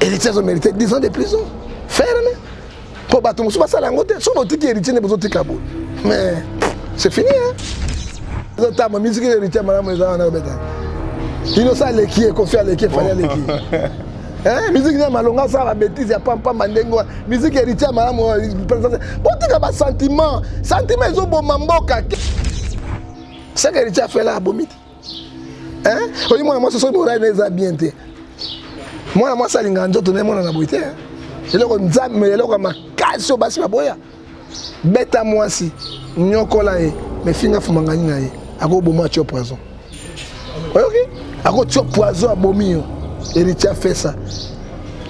Héritier a mérité 10 ans de prison. Ferme. Pour battre mon souvent ça la ngote. Sur votre qui héritier n'est besoin de cabo. Mais c'est fini hein. L'autre ma musique héritier madame les gens en bêta. Innocent les qui est confiant les qui fallait les qui. Hein musique na malonga ça va bêtise ya pampa mandengo. Musique héritier madame bon tu as sentiment ils ont bon mamboka. C'est que héritier fait là bomite. Hein? Oui moi ce sont des gens bien té. Moi ça linganjo toné moi na boité. Eloko nzambe eloko makasi basi baboya beta mwasi nyokola e me finga fumangani na ye ako bomo atio poison ok ako tio poison abomi yo héritier fait ça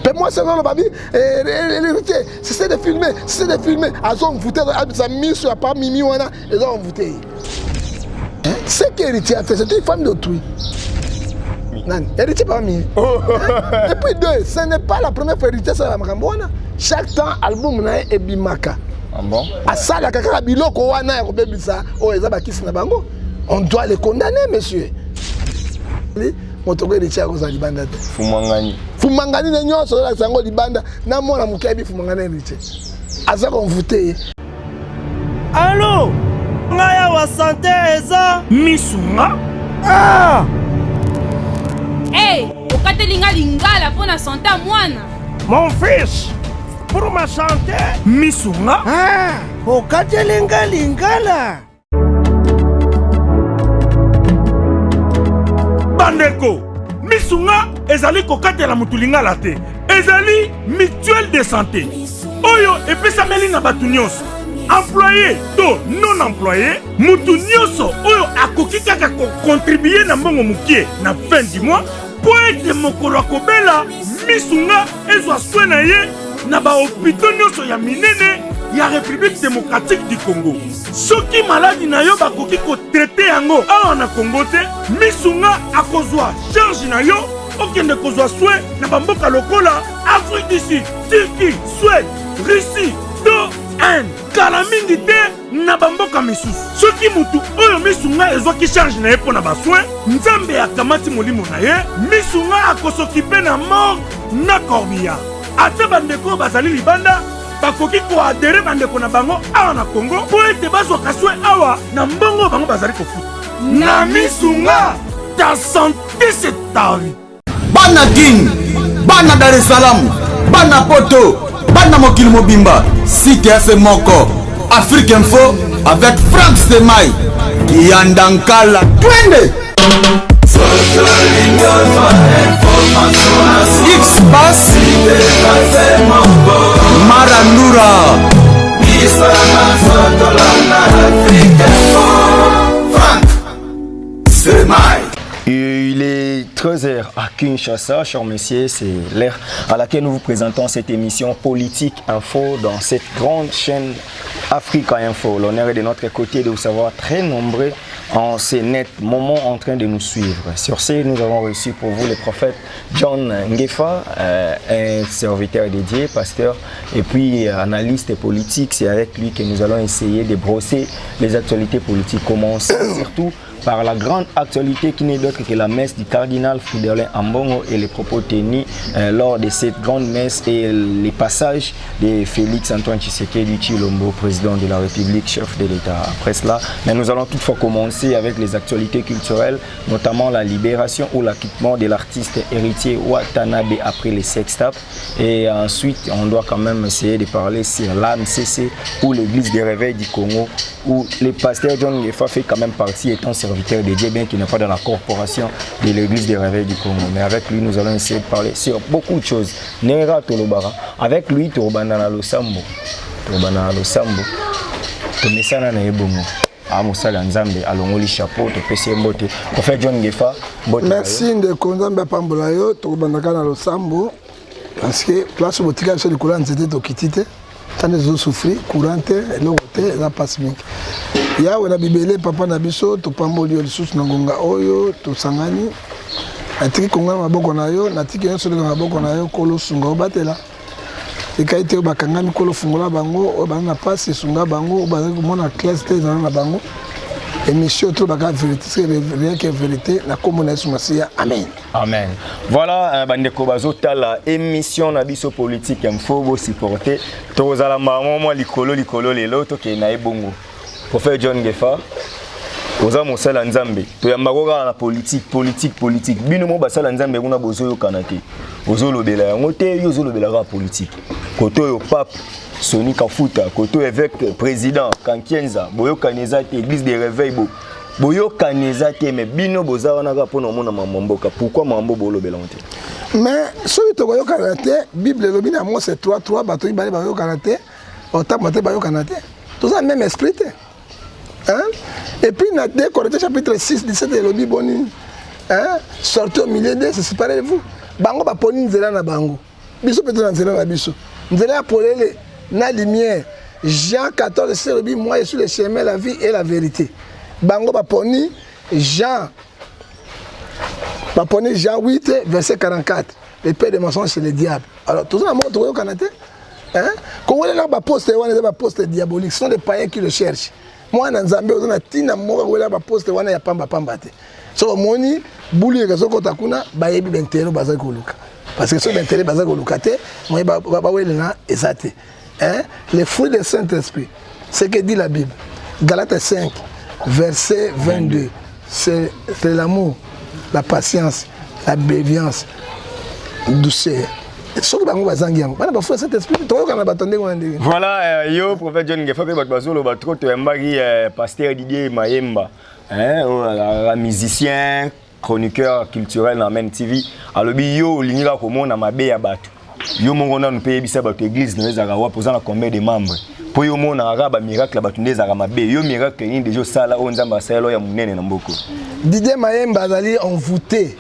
pe moi c'est non le babi héritier c'est de filmer azo mvuter ça mis sur pas mimi wana et donc mvuter c'est que héritier a fait c'est une femme d'autrui. Non, héritier pas mis. Et puis deux, ce n'est pas la première fois héritier ça va m'rambona. Chaque temps album na e bimaka. Ah bon? À ça la kaka biloko wana ya kobebisa o eza bakisi na bango. On doit les condamner monsieur. Motoko héritier ko za libanda te. Fumangani na nyonso la sango libanda na mona mukebi fumangani héritier. Aza ko mvuter. Allô? Ngaya wa santé eza misunga? Ah! Hey, okatelinga lingala pour la santé à moine. Mon fils, pour ma santé, misunga. Ah, okatelinga lingala. Bandeko, misunga ezali kokatela mutulingala te. Ezali mutuelle de santé. Oyo epesa melinga batu nyonso. Employé to non employé, mutu nyonso oyo akoki kaka ko contribuer na mbongo mukie na fin du mois. Pour être mokolo akobela misunga ezwa soin na ye na ba hôpital nyonso ya minene ya République démocratique du Congo. Soki maladi na yo bakoki ko traiter yango awa na Congo te, misunga akozwa charge na yo okende kozwa soin na bamboka lokola Afrique du Sud, Turquie, Suède, Russie, to Inde. Kala mingi te na bamboka misusu. Soki mutu oyo misunga ezwaki charge na ye pona basoin, nzambe akamati molimo na ye, misunga akosokipe na mort na corbillard. Ate bandeko bazali libanda, bakoki koadere bandeko na bango awa na Congo, po ete bazwaka soin awa na mbongo bango bazali kofuta. Na misunga, ta santé c'est ta vie. Bana King, bana Dar es Salaam, bana Poto, bana Mokili Mobimba, Site FM Moko, Afrique Info avec Franck Stemai, Yandankala, Twende. X-Bass, Marandura, Franck Stemai. Il est 13h à Kinshasa, chers messieurs, c'est l'heure à laquelle nous vous présentons cette émission Politique Info dans cette grande chaîne Africa Info. L'honneur est de notre côté de vous savoir très nombreux en ces nets moments en train de nous suivre. Sur ce, nous avons reçu pour vous le prophète John Ngefa, un serviteur dédié, pasteur et puis analyste politique. C'est avec lui que nous allons essayer de brosser les actualités politiques. Commencer surtout par la grande actualité qui n'est d'autre que la messe du cardinal Fridolin Ambongo et les propos tenus lors de cette grande messe et les passages de Félix Antoine Tshisekedi Tshilombo, président de la République, chef de l'État. Après cela, mais nous allons toutefois commencer avec les actualités culturelles, notamment la libération ou l'acquittement de l'artiste héritier Watanabe après les sextapes. Et ensuite, on doit quand même essayer de parler sur l'AMCC ou l'église des réveils du Congo, où le pasteur John Ngefa fait quand même partie étant serviteur dédié, bien qu'il n'est pas dans la corporation de l'église des réveils du Congo. Mais avec lui, nous allons essayer de parler sur beaucoup de choses. Nera Tolobara. Avec lui, Torobana Losambo. Torobana Losambo. Tomesana na ebongo. Amosala Nzambe alongoli chapeau to pesi mbote. Prophète John Ngefa. Merci de Konzambe pambola yo Torobana na Losambo. Parce que place où botika sur le courant c'était to kitite. Tant de souffrir courante et l'autre la passe bien. Ya wena bibele papa na biso to pamboli yo lisusu na ngonga oyo to sangani. Atiki konga maboko na yo, natiki yo solo maboko na yo kolo sunga obatela. Ekaite o bakangami kolo fungola bango o bana passe sunga bango o bazali komona classe te na bango. émission trop baka vérité c'est rien que vérité na komona Masia. Amen. Amen. Voilà bandeko bazota la émission na biso politique info bo supporter tozala maman likolo lelo to ke na ebongo. Prophète John Ngefa oza mosala nzambe to ya makoka na politique bino mo basala nzambe kuna bozoyo kanate ozolobela yango te yo ozolobela ka politique koto yo pape Soni Kafuta koto évêque président Kankienza boyo kaneza te église de réveil boyo kaneza te mais bino boza wana ka pona mona mamboka pourquoi mambo bolobela te mais soki to boyo kanate bible lobi na Amos 3:3 bato ibale boyo kanate otama te boyo kanate tous a même esprit. Hein? Et puis, dans 2 Corinthiens chapitre 6, 17, il boni, hein? Sortez au milieu d'eux, séparez-vous. Bango va poni nzela na bango. Biso peut-être nzela na biso. Nzela pour les na lumière. Jean 14, c'est le moi je suis le chemin, la vie et la vérité. Bango va poni Jean 8, verset 44. Le père de mensonges, c'est le diable. Alors, tout ça, on va au Canada. Hein? Quand on est là, on a poste diabolique. Ce sont des païens qui le cherchent. Moi, dans Zambie, on a tina moi on a poste on a pamba te. So moni buli ka soko takuna ba yebi bentero baza koluka. Parce que so bentero baza koluka te, moi ba wele na ezate. Hein? Les fruits du Saint-Esprit. C'est ce que dit la Bible. Galates 5 verset 22. C'est l'amour, la patience, la bienveillance, douceur. Voilà, yo, prophète John Ngefa, pasteur Didier Mayemba, hein, musicien, chroniqueur culturel dans Men TV. Alors, yo, l'inira comme na mabe ya batu. Yo, mon nous paye bisa batu église, nous avons posé combien de membres. Pour yo, mon arabe miracle batu nez mabe. Yo, miracle ni déjà ça là, on zamba ça là, ya munene na mboko. Didier Mayemba azali envoûté.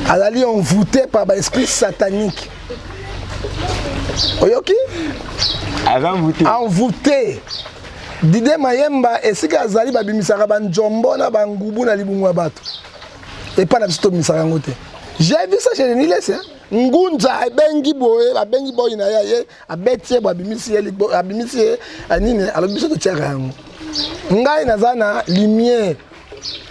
Azali envoûté par l'esprit satanique. Oyoki? Envoûté. Didier Mayemba et si azali babimisaka banjombo na bangubu na libungwa bato. Et pas na bisto misaka ngote. J'ai vu ça chez les Niles, hein. Ngunza abengi boye, abengi boye na ya abetie babimisi anine alors biso to tchaka yango. Ngai nazana lumière.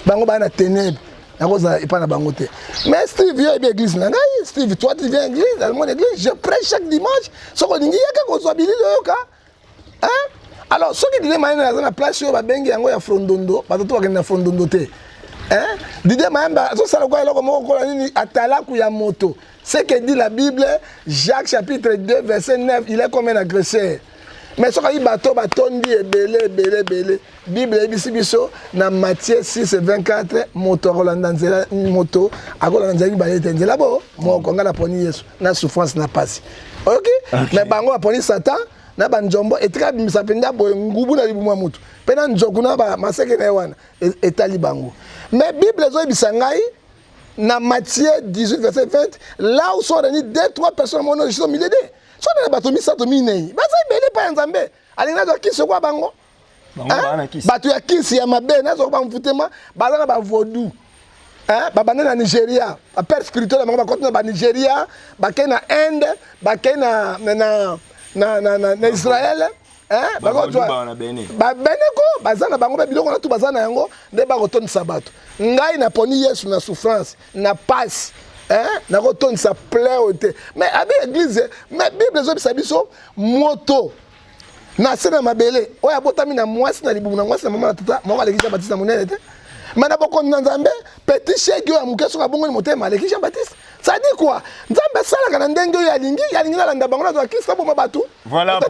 Bango bana ténèbres. Mais Steve vient à l'église. Steve, toi tu viens à l'église, à mon église, je prêche chaque dimanche. Alors, ceux qui disent que je suis place sur la bengi yango ya frondondo, parce que tu vas frondondo te. Hein? Disent que je suis atala ya moto. Ce que dit la Bible, Jacques chapitre 2 verset 9, il est comme un agresseur. Mais ce qu'il bateau batondi et belé. Bible ebisi biso na Matthieu 6 24 moto rolandanzela moto akolandanzela balete nzela bo mo konga na poni Yesu na souffrance na pasi. OK? Mais bango aponi Satan na banjombo etika bimisa penda bo ngubu na libumwa mutu. Pena njoku na ba maseke na wana etali bango. Mais Bible zo ebisa ngai na Matthieu 18 verset 20 là où sont réunis 2-3 personnes mon nom sont milieu de so na bato misato minei baza ibele pa nzambe alinga zo kiso kwa bango bato ya kisi ya mabe na zo ba mfutema baza na ba vodou hein babane na Nigeria a père spirituel bango ba continue ba Nigeria ba ke na Inde ba ke na Israël hein bango jo ba beneko baza na bango ba biloko na tu baza na yango nde ba kotonisa sabato ngai na poni Yesu na souffrance na passe. Hein? Na rotonde ça plaît au thé. Mais à l'église, mais Bible zo bisabiso moto. Na sena mabele. Oya botami na mwasi na libumu na mwasi na mama na tata, mama lekisha Baptiste na monene te. Mais na boko nzambe, petit chèque yo amukeso ka bongo ni motema lekisha Baptiste. Ça dit quoi? Nzambe sala kana ndenge yo yalingi na landa bango na zo kisa bo mabatu. Voilà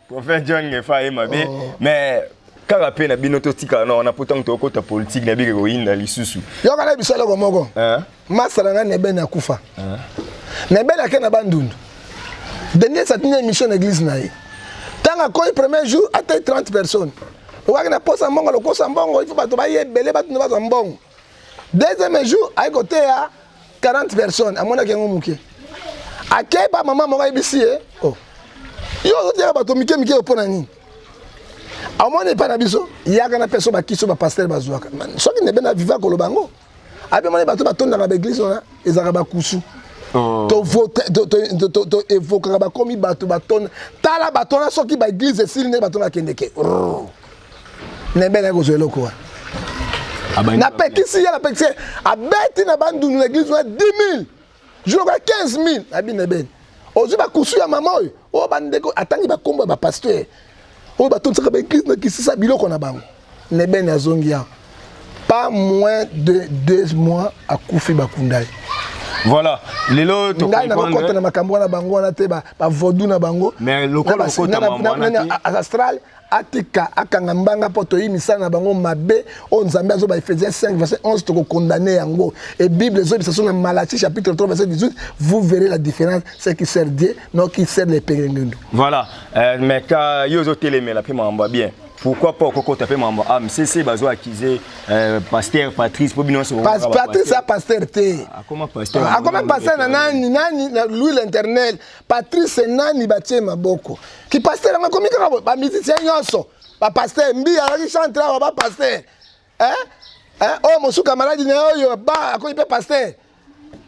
prophète John Ngefa e mabe. Mais kaka pe na binoto tika na on a pourtant to kota politique na bige ko inda lisusu. Yo kana bisala ko moko. Masala na nebe na kufa. Nebe na kena bandundu. Dernier cette émission église na yi. Tanga ko premier jour à 30 personnes. Oka na posa mbongo lo kosa mbongo il faut bato ba yebele bato na ba mbongo. Deuxième jour ay côté à 40 personnes amona ke ngomuke. Akay ba maman mo ibisi oh. Yo zo bato mike opona nini. A moins n'est pas nabiso, il y a une personne qui sont pasteur bazouaka. Soit qui n'est pas vivant comme le bango. Après moi les bateaux bâtons dans l'église on a les arabes kusu. To vote to évoquer ba comme bateau bâton. Tala bâton là soit qui ba église et s'il n'est bâton la kendeke. Nebene ko zelo quoi. Na petisi ya la petisi abeti na bandu l'église 10 000. Je vois 15 000 abi Nebene. Ozu ba kusu ya mama oyo. O bandeko atangi ba kombo ba pasteur. O ba tontsaka ba église na kisisa biloko na bango. Nebene azongi ya. Pas moins de 2 mois à Koufi Bakundai. Voilà, les lots ngai na kokota na makambo na bango na te ba vodou na bango. Mais le kokota na astral atika akanga mbanga poto yi misala na bango mabe o nzambe azo ba Ephésiens 5 verset 11 to condamner yango et Bible zo biso na Malachie chapitre 3 verset 18 vous verrez la différence ce qui sert Dieu non qui sert les pèlerins. Voilà, mais quand yo zo télémé la prima amba bien. Pourquoi pas au taper mambo CC bazo accuser pasteur Patrice pour bien se Patrice a pasteur T. Comment pasteur? Comment pasteur nani lui l'internel. Patrice nani batie maboko. Qui pasteur nga komi kaka ba musicien nyonso. Ba pasteur mbi ala chanter ba pasteur. Oh mosuka maladi ne oyo ba akomi pe pasteur.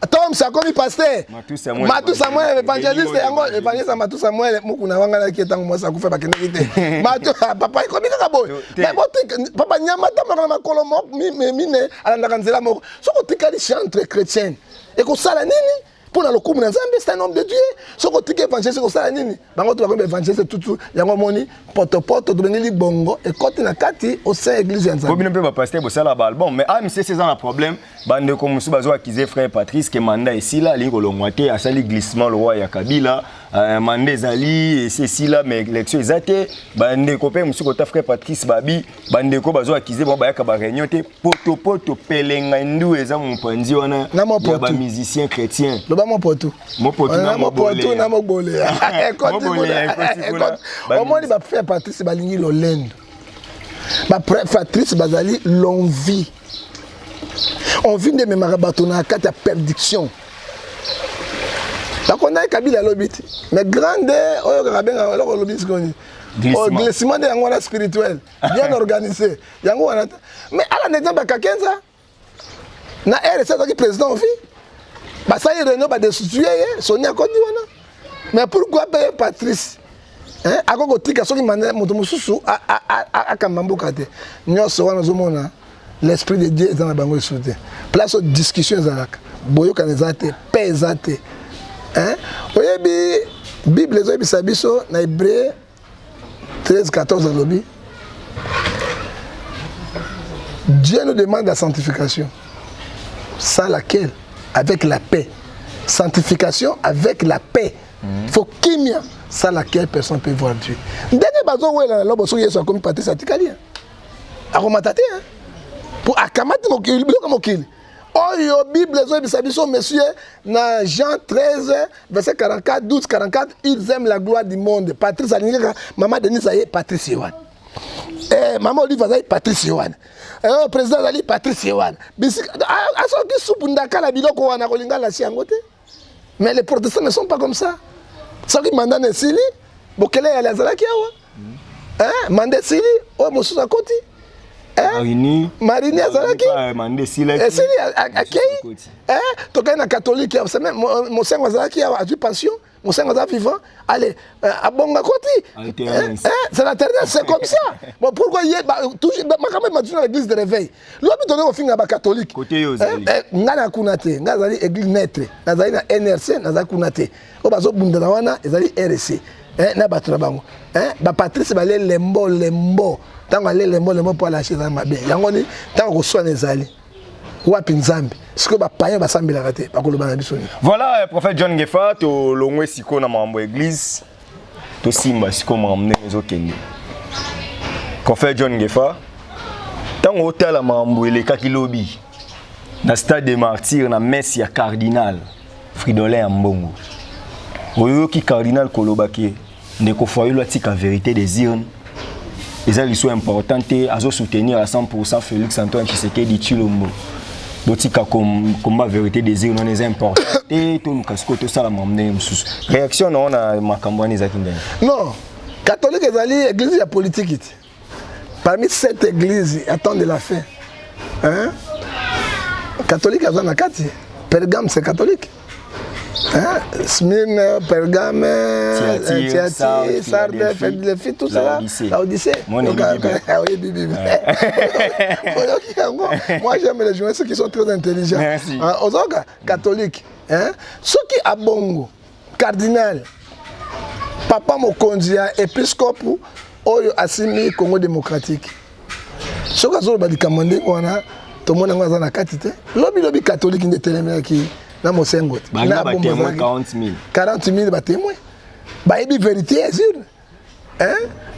Tom Sakomi pasteur. Matou Samuel évangéliste yango évangéliste Matou Samuel mukuna wanga na kieta ngo sa kufa bakene kite. Matou papa ikomi kaka boy. Mais bote papa nyama tamaka na makolomo mine alanda kanzela moko. Soko tikali chantre chrétien. Et ko sala nini? Pour na lokumu na Nzambe c'est un homme de Dieu. Soko tike évangéliste ko sala nini? Bango to bakombe évangéliste tutu yango moni poto to bengeli bongo et côté na kati au sein église ya Nzambe. Bobino pe ba pasteur bo sala bal. Bon mais AMC c'est ça le problème. Bande ko musu bazo akize frère Patrice que manda ici là li ko longwate asali glissement le roi ya Kabila mande zali et c'est là mais élection ezate bande ko pe musu ko ta frère Patrice babi bande ko bazo akize bo ba ya ka ba réunion te poto pelenga ndu eza mon panzi wana ba musicien chrétien. Mon potou na mo bolé au moins il va faire Patrice balingi lolendo ba Patrice bazali l'envie on vient de me rabattre na carte à perdition donc on a Kabila lobiti mais grande oyo kabenga loko lobiti koni glissement de yango spirituel bien organisé yango wana mais ala n'exemple kakenza na RSA qui président vie bah ça y est Renaud va destituer Sonia Kodi wana mais pourquoi payer Patrice hein akoko tika soki manda moto mususu a kamamboka te nyoso wana zomona l'esprit de Dieu est dans la bango soute place aux discussions zalaka boyo kanezate pezate hein oyebi Bible zo ebisa biso na Hébreu 13-14 lobby Dieu nous demande la sanctification sans laquelle avec la paix. Sanctification avec la paix. Il faut qu'il y ait sans laquelle personne ne peut voir Dieu. Dès que bazo wela lobo so yeso comme Patrice atikali. Aromatate hein. Pour akamati mokili biloko mokili. Oyo Bible zo bisabiso monsieur na Jean 13 verset 44 12 44 ils aiment la gloire du monde. Patrice alinga maman Denise aye Patrice Yohan. Maman Olive aye Patrice Yohan. Président Ali Patrice Yohan. Asoki supundaka la biloko wana kolinga la siangote. Mais les protestants ne sont pas comme ça. Soki mandat nesili bokele ya lazalaki awa. Mandat sili o mosusa koti. Marini azalaki. Mandat sili. Sili akei. Tokai na catholique, c'est même mon seigneur azalaki awa a du pension. Mon seigneur est vivant, allez, à Bonga Koti. C'est la terre, c'est comme ça. Bon, pourquoi il y a toujours, ma m'a dit dans l'église de réveil. L'homme donné au fin à catholique. Côté Nana Kunate, Nazali église naître, Nazali na NRC, Nazali Kunate. Au bazo Bundanawana, Nazali RC. Na batrabango. Ba Patrice balé lembo. Tant aller lembo pour lâcher dans ma bien. Yangoni, tant qu'on soit Nazali. Voilà, prophète John Ngefa, tu l'ongwe siko na mambo église, tu simba siko mamne mezo kende. Prophète John Ngefa, tant hôtel la mambo ele kakilobi, na stade des martyrs na messe ya cardinal Fridolin Ambongo. Oyo ki cardinal kolobaki, ndeko foyelo atika vérité des urnes. Les gens sont importants, à soutenir à 100% Félix Antoine Tshisekedi Tshilombo. Botika combat vérité des îles non est important. Et tout le casco tout ça la m'emmener réaction on a makambani zakindeni. Non, catholique est l'église la politique. Parmi cette église attendent la fin. Hein? Catholique à Zanakati, Pergame c'est catholique. Smyrne, Pergame, Thyatire, Sardes, Philadelphie, tout ça. La Odyssée. Moi j'aime les journalistes qui sont très intelligents. Merci. Aux autres catholiques, ceux qui à Bongo, cardinal, Papa Mokonzia, épiscope, Oyo Assimi, Congo démocratique. Ceux qui sont dans le Kamandé, tout le monde a quantité. Lobby catholique qui na mosengo. Na 40 000. 40 000 ba témoin. Ba ebi vérité azur.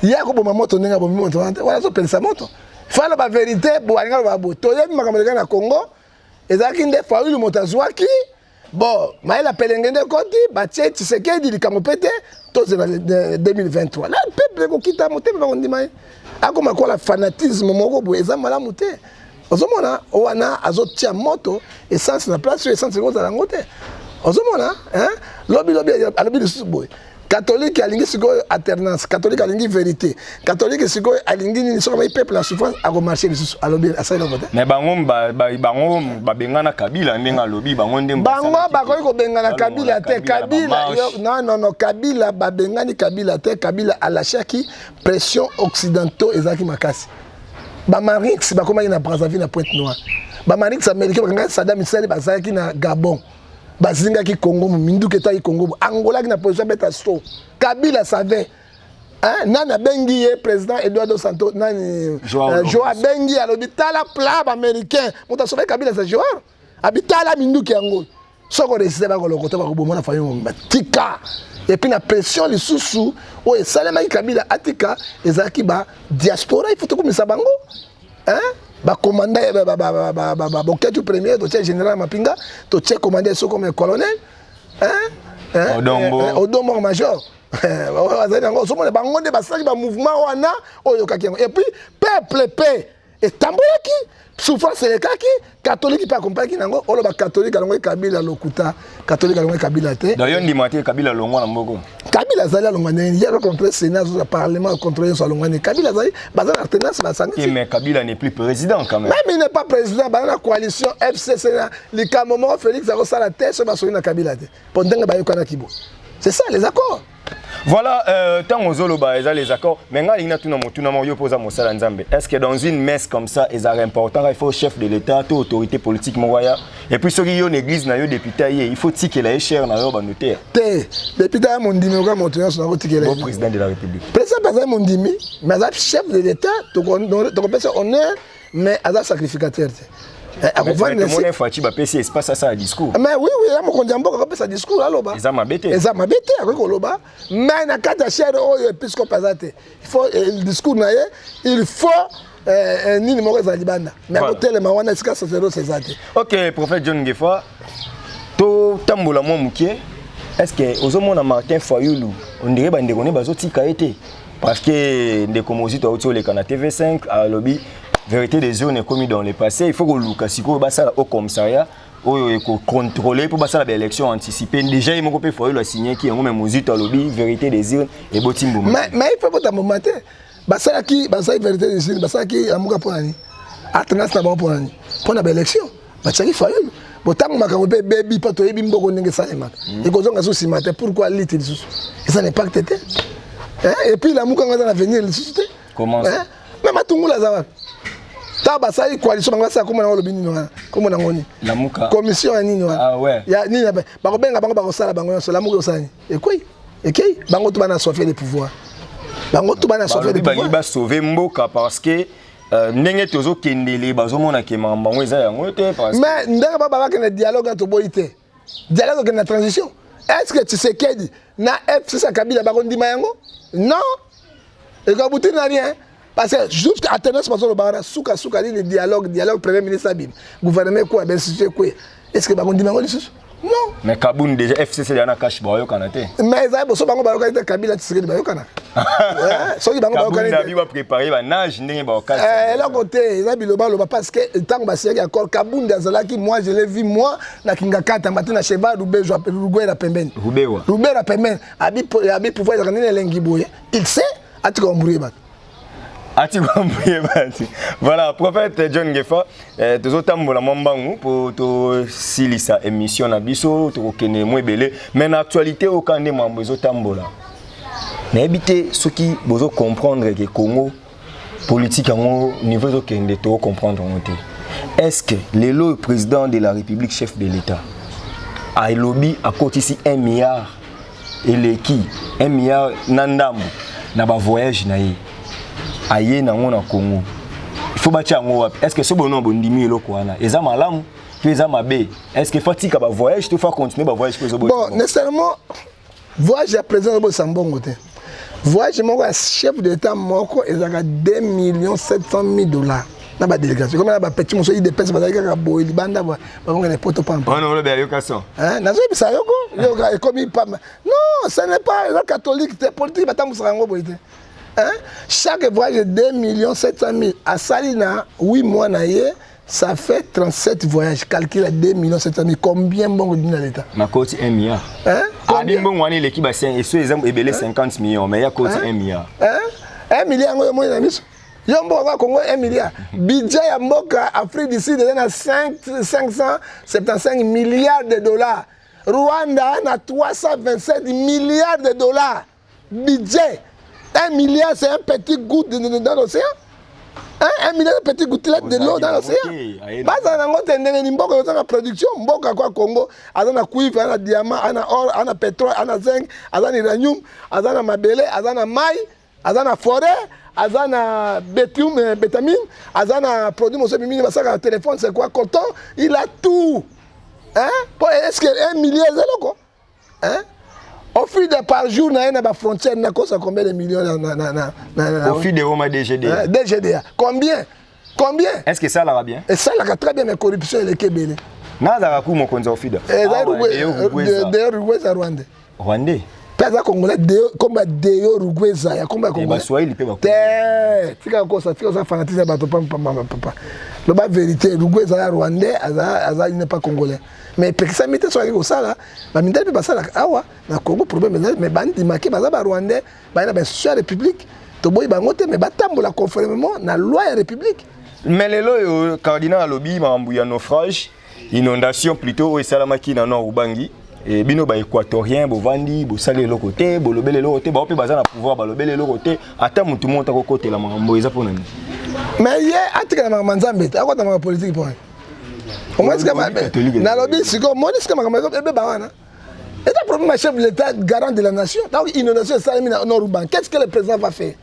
Ya ko boma moto nenga bomi moto. Wala so pensa moto. Fala ba vérité bo alinga ba bo. To yebi makamela na Congo. Ezaki nde fa ulu moto azwaki. Bon, maela pelengende koti ba tie Tshisekedi likambo pete to 2023. Là le peuple ko kita mote ba ndima. Ako makola fanatisme moko bo eza malamu te. Ozomona wana azotia moto essence na place essence ko za langote. Ozomona lobby alobi lisusu boy. Catholique alingi sikoyo alternance, catholique alingi vérité. Catholique sikoyo alingi ni soko mai peuple la souffrance a marcher lisusu alobi asala ngote. Mais bango ba bengana Kabila ndenga lobi bango ndemba. Bango ba ko bengana Kabila te Kabila non Kabila ba bengani Kabila te Kabila a lâché qui pression occidentaux ezaki makasi. Bamarix bakoma na Brazzaville na Pointe-Noire. Bamarix américain bakanga Saddam Hussein bazaki na Gabon. Bazinga ki Congo minduke ta ki Congo. Angola ki na position beta so. Kabila savait. Nana bengi président Eduardo Santos nani Joa bengi alobi tala pla américain. Muta sauver Kabila sa joueur. Abitala minduke Angola. Soko resiste ba ko lokota ba ko bomona fayo tika. Et puis la pression les sous-sous oh et Salema Kabila atika ezaki ba diaspora il faut tout comme ça bango ba commandant ba boketu premier to général Mapinga to commandant so comme colonel Odombo major azali ngo so mona bango de basaki ba mouvement wana oyo kaki et puis peuple paix et tambolaki souffrance le kaki catholique pas accompagner nango olo ba catholique alongo Kabila lokuta catholique alongo Kabila te d'ailleurs ndi maté Kabila longo na mboko Kabila zali alongo ne ya contre Sénat le parlement contre so alongo ne Kabila zali bazana alternance basangi mais Kabila n'est plus président quand même même il n'est pas président ba la coalition FCC na likamomo Félix Akosala te so ba so na Kabila te pendant ba yokana kibo c'est ça les accords. Voilà, tant aux Zoloba, ils ont les accords. Mais quand il y a tout le monde, est-ce que dans une messe comme ça, il est important, il faut le chef de l'État, toute autorité politique, et puis ceux qui ont l'église, il député, il faut que les chers dans leur notaire. Député, mon dimi, mon président de la République. Président, mon dimi, mais chef de l'État, tu connais honneur, mais il est sacrificateur. Tout le monde est fatigué, il espace à ça discours. Mais oui, il y a mon diambo qui a fait discours là. Ils ont m'abêté. Ils ont m'abêté avec Oloba. Mais il y a 4 chers épiscopes. Il faut le discours, il faut ni le mauvais alibanda. Mais à côté, le mawana, c'est ça, c'est ok, prophète John Ngefa, to tambola mo mukie. Est-ce que aux hommes Martin Fayoulou, on dirait que on est bazoti kaité parce que des comosites autour les canaux TV5 à lobby. Vérité des zones est commis dans le passé, il faut que Lucas Siko basa au commissariat ou contrôler pour basa l'élection anticipée. Déjà il m'a coupé faut le signer qui est même musique à lobby vérité des zones et botimbo. Mais il faut pas momenter. Basa qui basa vérité des zones basa qui amuka pour nani. Alternance na bon pour nani. Pour la élection. Basa qui faut botango makamope baby pato yebi mboko ndenge salema. Et kozonga so simate pourquoi lit il sous. Et ça n'est pas que tété. Et puis la muka ngana venir le sous. Comment ça? Même atungula zawa. Taba sai coalition bangasa comme na lobini no comme na ngoni la muka commission ya nini ah ouais ya nini ba ko benga bango ba ko sala bango so la muka osani et quoi et qui bango to bana sauver le pouvoir bango to bana sauver le pouvoir ba sauver mboka parce que ndenge tozo kendele bazomona ke mambango eza yango te parce mais ndenge ba ba ke dialogue entre boité dialogue que na transition est-ce que Tshisekedi na FCC Kabila ba ko ndima yango non et ka bouti na rien. Parce que jusqu'à Athénas, souka le dialogue Premier ministre Sabine, gouvernement quoi, ben c'est quoi. Est-ce que Bango dit non? Mais Kaboun déjà FCC yana cash bayo kanate. Mais ça bo so Bango bayo kanate Kabila Tshisekedi bayo kana. So Bango bayo kanate. Kaboun va préparer ba nage ndenge bayo cash. Là côté, ça biloba parce que tant ba série encore Kaboun dazalaki moi je l'ai vu moi na kingakata matin na Cheba Rubejo Rugwera pembeni. Rubera pembeni. Abi pouvoir de renner lengi boye. Il sait ati ko mbrouiller ba. Voilà, prophète John Ngefa, toujours tambola mambangu pour to silisa émission na biso to kene mwebele, mais en actualité au kande mambo tambola. Mais habiter ce qui besoin comprendre que Congo politique au niveau de kende to comprendre monter. Est-ce que le président de la République, chef de l'État, a lobby à côté ici 1 milliard et les qui 1 milliard nandam na ba voyage na yi aye na ngona Congo. Il faut bâtir ngo est-ce que ce bonhomme bondimi eloko wana eza malamu puis eza mabe est-ce que fatigue ba voyage tu faut continuer ba voyage pour bon nécessairement voyage à présent bo sambongo te voyage moko chef de l'État moko ezaka 2 700 000 $. Na ba délégation comme na ba petit moso il dépense ba ka boy libanda ba ngona ne poto pampa on le béyokason nazo bisa yoko yoka comme pas non ce n'est pas la catholique c'est politique ba tamusaka ngo boyite chaque voyage 2 700 000 à Salina 8 mois na ye ça fait 37 voyages calcule à 2 700 000 combien bon dit dans l'état na côté 1 milliard combien bon wani l'équipe ba 5 et ceux exemple ebelé 50 millions mais il y a côté 1 milliard 1 milliard ngo mo na miso Yombo Congo 1 milliard. Budget à Mboka, Afrique du Sud, il y a 575 milliards de $. Rwanda a 327 milliards de $. Budget. 1 milliard, c'est un petit goutte dans l'océan. 1 milliard de petits gouttelettes de l'eau dans l'océan. Mboka production, Mboka quoi Congo, azana cuivre, azana diamant, azana or, azana pétrole, azana zinc, azana uranium, azana mabele, azana maï, azana forêt. Azana bétamine, Azana produit mon mini basaka téléphone, c'est quoi coton, il a tout. Hein? Est-ce que 1 milliard c'est loco? Hein? Au fil de par jour na na frontière na cause combien de millions au fil de Roma DGDA. DGDA. Combien? Est-ce que ça va bien? Et ça la très bien mais corruption elle est kebele. Na za ku mo konza au fil. D'ailleurs Rwanda Rwanda. Rwanda. Pesa Congolais comme Deo Rugweza ya comme Congolais. Swahili pe ba. Tika kosa fanatisme bato papa. Le ba vérité Rugweza ya Rwandais aza il n'est pas congolais. Mais pekisa mite so ali kosala ba mindele pe basala awa na Congo problème mais bandi maké baza ba Rwandais ba na ba social république to boy bango te mais batambola conformément na loi ya république. Mais le cardinal lobby mambu ya naufrage inondation plutôt au salamaki na nord ubangi. Et bino ba équatorien bo vandi bo salé le côté bo lobele le côté ba pe baza na pouvoir ba lobele le côté ata mutu monta ko côté la mambo eza pona ni mais ye atika na manzambe akota na politique point au moins que na lobby siko moni sika makama ebe ba wana et le problème chef de l'État garant de la nation donc inondation salami na Noruban qu'est-ce que le président va faire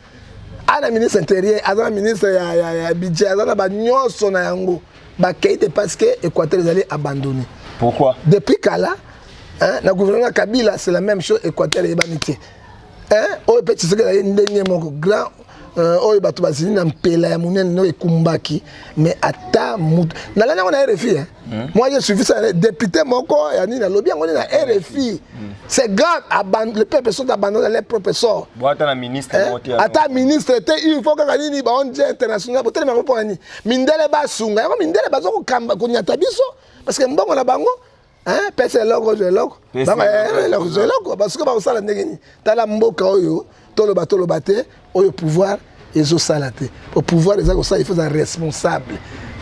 ana ministre intérieur ana ministre ya budget ana ba nyonso na yango ba kaite parce que Équateur allait abandonner. Pourquoi? Depuis Kala le gouvernement Kabila, c'est la même chose, Équateur et Banité. On peut dire que c'est un grand. On peut dire que mais à ta mout. Dans l'année, on a RFI. Moi, je suis ça. Député, mon corps, il y a lobby, on a RFI. C'est grave. Les peuples sont abandonnés les propres sorts. Attends, ministre. Attends, ministre, il faut que les gens internationaux. Mindele Basunga. Mindele Basunga, parce que bon, on a bango. Hein, pèse logo je logo. Parce que ba sala ndengeni. Tala mboka oyo, tolo baté, oyo pouvoir ezo salate. Pour pouvoir les ça il faut être responsable.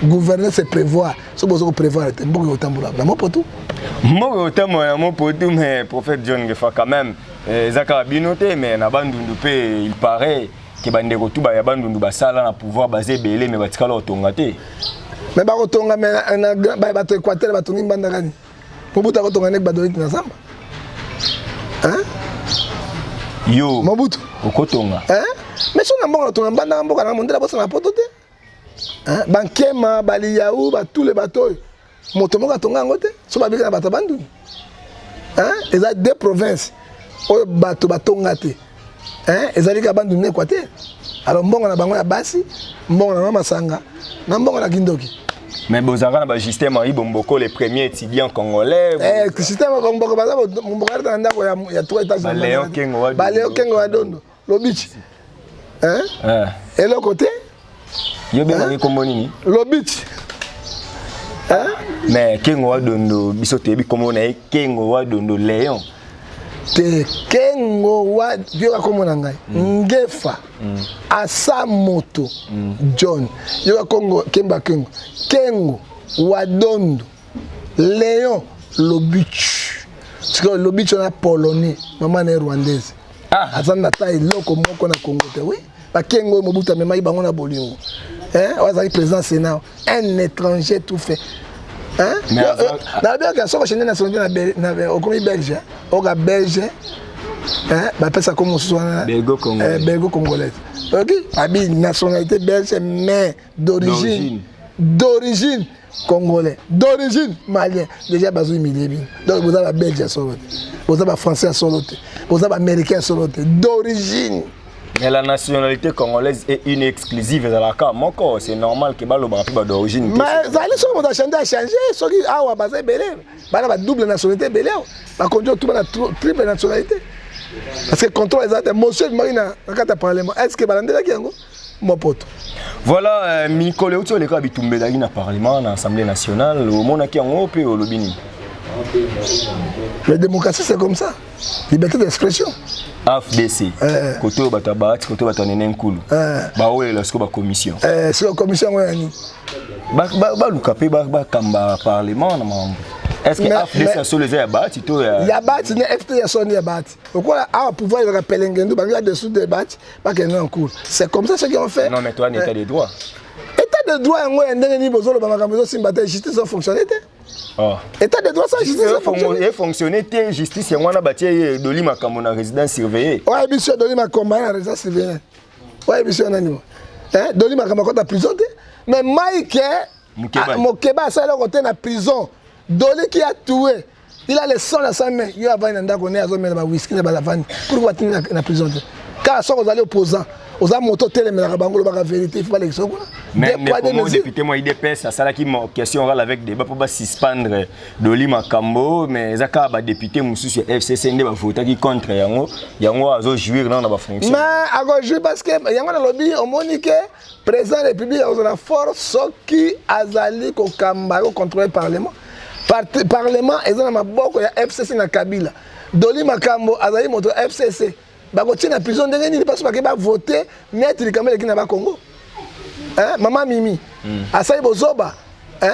Gouverner c'est prévoir. So bozo prévoir te mboka otambola. Na mo potu. Mboka otambola mo potu mais prophète John Ngefa quand même ezaka binoté mais na bandundu pe il paraît que bandeko tu ba ya bandundu ba sala na pouvoir basé belé mais batikala otonga te. Mais ba otonga mais na ba bato Équateur batongi mbandakani. Mobutu akotonga nek badolite na samba. Hein? Yo. Mobutu. Okotonga. Hein? Mais si on a bon tonga banda mboka na mondela bossa na poto te. Hein? Bankema, Baliyaou, tous les bateaux. Motomoka tonga ngote. So ba bika na bato bandu. Hein? Eza deux provinces. O bato batonga te. Hein? Ezali ka bandu ne Équateur. Alors mbongo na bango ya basi, mbongo na Masanga, na mbongo na Kindoki. Mais Bozara na ba système Henri Bomboko les premiers étudiants congolais. Le système Bomboko baza Bomboko tanda ko ya 3 étages. Baléo Kengo Wadondo, Lobich. Hein? Et l'autre côté? Yo benga kombo nini? Lobich. Hein? Mais Kengo Wadondo biso tebi kombo na Kengo Wadondo Léon. te kengo wa yoka komona ngai ngefa asa moto John yoka kongo kemba kengo wadondo Léon Lobich siko Lobich na polonais maman est rwandaise azana ta iloko moko na Congo te oui ba kengo mobuta mema ibango na bolingo wazali président Sénat un étranger tout fait na bien que ça va changer nationalité na au comme belge au gars belge bah pesa comme soit belgo congolais OK abi nationalité belge mais d'origine congolais d'origine malien déjà bazo humilié donc vous avez belge solo vous avez français solo vous avez américain solo d'origine. Mais la nationalité congolaise est une exclusive de la CAM. C'est normal que le bas d'origine. Mais ça allait sur mon agenda changer. Ceux qui ont basé belé, la double nationalité belé, la conduire tout la triple nationalité. Parce que contrôle les monsieur Marina, quand tu parles, est-ce que Balande là qui est mon pote. Voilà, Mikole Outi le cas bitumbe dans le parlement, dans l'Assemblée nationale, au monde qui en haut puis au lobbying. La démocratie c'est comme ça. Liberté d'expression. AFDC. Côté au batabat, côté au batanen cool. Bah ouais, la scoba commission. C'est la commission ouais ni. Bah l'ukapé bah kamba parlement na mambo. Est-ce que AFDC a solé ya bati to ya? Ya bati ne FT ya soni ya bati. Pourquoi a pouvoir de rappeler ngendo banga dessous de bati pas que non en cours. C'est comme ça ce qu'ils ont fait. Non mais toi l'état des droits. État de droit ngoya ndenge ni bozolo ba makambo simbata justice a fonctionné. État de droit sans justice fonctionner justice et wana batie Doli Makambo na résidence surveillée. Ouais monsieur Doli Makambo na résidence surveillée. Ouais monsieur nani. Doli Makambo ko ta prison mais Mike Mokeba ça là côté na prison. Doli qui a tué. Il a le sang dans sa main. Il a va nda ko ne azo mena ba whisky na ba lavani. Pourquoi tu na prison? Car ça vous allez opposant. Aux amotos téléménara bango la vérité il faut pas l'exoner. Mais comment député moi IDPS ça là qui ma question orale avec débat pour pas suspendre Doli Makambo mais zaka ba député mususu FCC ndé ba voter qui contre yango azo jouir dans ba fonction. Mais ago jouir parce que yango na lobby on monique président de la République a la force soki azali ko kamba ko contrôler parlement. Parlement ezana maboko ya FCC na Kabila. Doli Makambo azali moto FCC. Bakotina na prison ndenge nini parce que ba voter maître Kamel qui na ba Congo. Maman Mimi. Asai bozoba.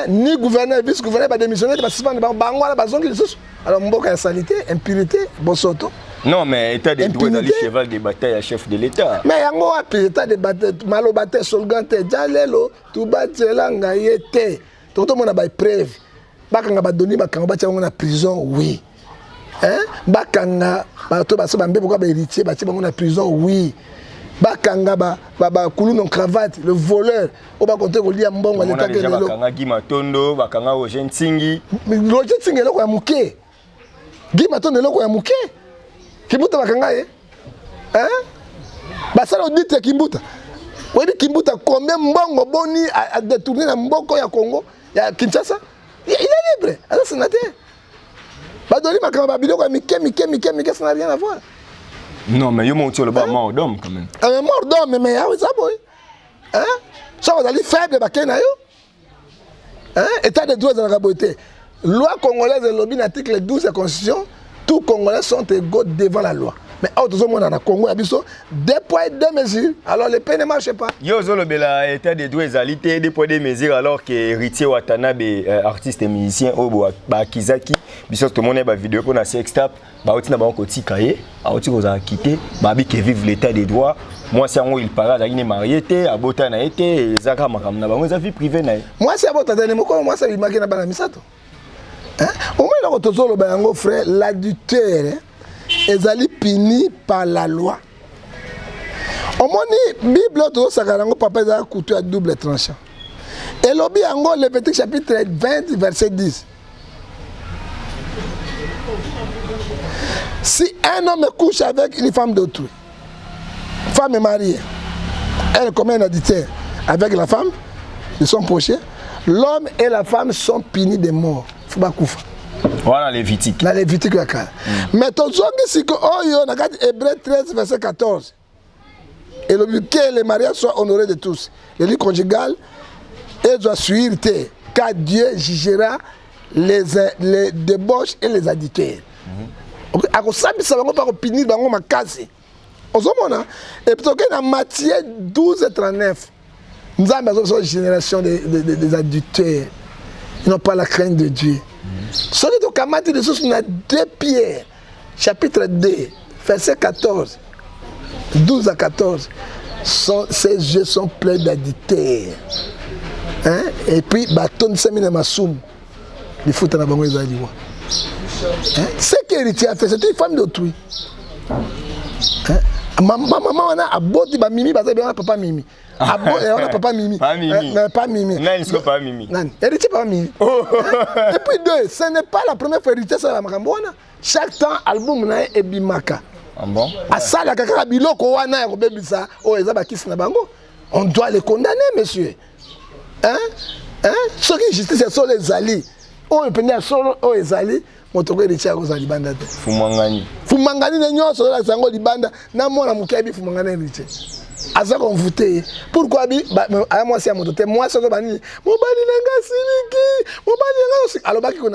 Ni gouverneur vice gouverneur ba démissionner ba suspendre bango la bazongi lisusu. Alors mboka ya salité, impurité, bosoto. Non mais état de droit dans cheval de bataille à chef de l'état. Mais yango api état de bataille malobate solgante jalelo tubatela ngayete. Toto mona ba preuve. Bakanga ba doni bakanga ba tyango na prison oui. Bakanga bato baso bambe pourquoi ba héritier ba tibango na prison oui. Bakanga ba kulu non cravate le voleur o ba compter ko lia mbongo l'état que lelo. Bakanga Gima Tondo, bakanga Roger Ntingi. Roger Ntingi loko ya muke. Gima Tondo loko ya muke. Kimbuta bakanga Basala odite Kimbuta. Wadi Kimbuta combien mbongo boni a détourné na mboko ya Congo ya Kinshasa. Il est libre, alors c'est naté. Badoli Makambo biloko mike ça n'a rien à voir. Non mais yo monti le bas mort d'homme quand même. Ah mais mort d'homme mais ah ça boy. Ça vous allez faible bakena yo. État de droit dans la beauté. Loi congolaise de lobby article 12 de la Constitution, tous Congolais sont égaux devant la loi. Mais autres monde dans Congo abisso deux poids deux mesures. Alors les pays ne marchent pas. Yo zolo bela état de droit égalité deux poids deux mesures alors que Héritier Watanabe artiste et musicien obo ba Kizaki biso tout monde ba vidéo pour na sextape ba otina ba okoti kaye a oti koza quitter ba bi que vive l'état des droits. Moi c'est en il para la ine marié té abota na été zaka makam na bango za vie privée na. Moi c'est abota na moko moi c'est imagine na bana misato. Au moins la tozolo ba yango frère l'adultère ezali puni par la loi. Au moni Bible to sakarango papa ezali couteau à double tranchant. Et lobi yango Lévitique chapitre 20 verset 10. Si un homme couche avec une femme d'autrui, femme est mariée, elle commet un adultère avec la femme de son prochain, l'homme et la femme sont punis de mort. Faut pas koufa. Voilà Lévitique. La Lévitique la kala. Mais ton zongi c'est que oyo na kat Hébreux 13 verset 14. Et que les mariages soient honorés de tous. Les liens conjugales et doivent suivre car Dieu jugera les débauches et les adultères. akosambisa bango mpa kopinir bango makasi ozomona et puis toke na Matthieu 12:39 nzambe azobiso génération des adultères ils n'ont pas la crainte de Dieu soki tokamati lisusu na 2 Pierre chapitre 2 verset 14 12 à 14 ces yeux sont pleins d'adultère hein? Et puis batondisami na masumu lifuta na bango ezali wa ce qu'héritier a fait c'est une femme d'autrui hein? Maman wana aboti ba mimi baza bien papa mimi aboti wana papa mimi pas mimi nani sio pas mimi nani héritier pas mimi et puis deux ce n'est pas la première fois héritier ça makambo wana chaque temps album na ebimaka bon asala kaka biloko wana ya kobebisa o eza bakisi na bango on doit les condamner monsieur hein ce qui justice sur les alliés o penia solo o ezali motoko héritier akoza libanda te fumangani na nyonso la sango libanda na mona mukebi fumangani héritier aza konvoute pourquoi bi aya mwasi ya moto te mwasi ozo bani mobali nanga siliki mobali nanga alobaki ko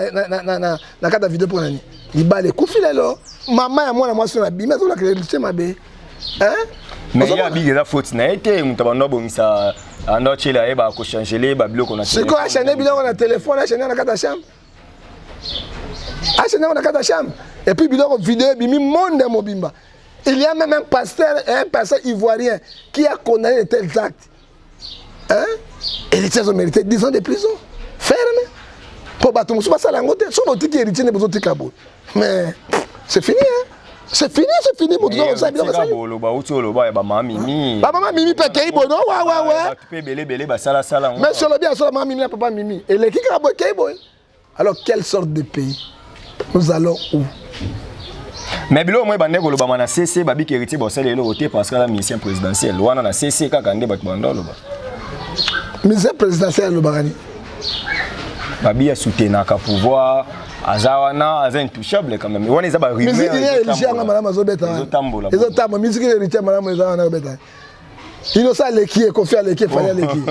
na kata video pour nani libale kufi lelo mama ya mwana mwasi na bima zo la héritier mabe hein mais ya bigi la faute na été mutabando bomisa anochela eba ko changer ba biloko na téléphone. C'est quoi changer biloko na téléphone, changer na kata chambre? Changer na kata chambre. Et puis biloko vidéo bimi monde mobimba. Il y a même un pasteur ivoirien qui a condamné de tels actes. Hein? Et les gens ont mérité 10 ans de prison. Ferme. Pour battre mon souba salangote, son outil qui est héritier n'est pas outil cabo. Mais c'est fini hein. C'est fini. Mon doigt ça bien ça. Maman Mimi pe keibo non ouais. Tu peux belé ba sala. Mais sur le bien sur maman Mimi papa Mimi. Et les qui cabo keibo. Alors quelle sorte de pays nous allons où? Mais bilo moi bande ko loba na CC babi ki héritier bo sala loté parce que la mission présidentielle wana na CC kaka nde ba bando loba. Mission présidentielle lobagani. Babi a soutenu ka pouvoir azawana aza intouchable quand même. Wana za ba rumeur. Musique ya héritier nga malama zo beta. Ezo tambo musique ya héritier malama za na beta. Innocent leki e confier leki fallait leki.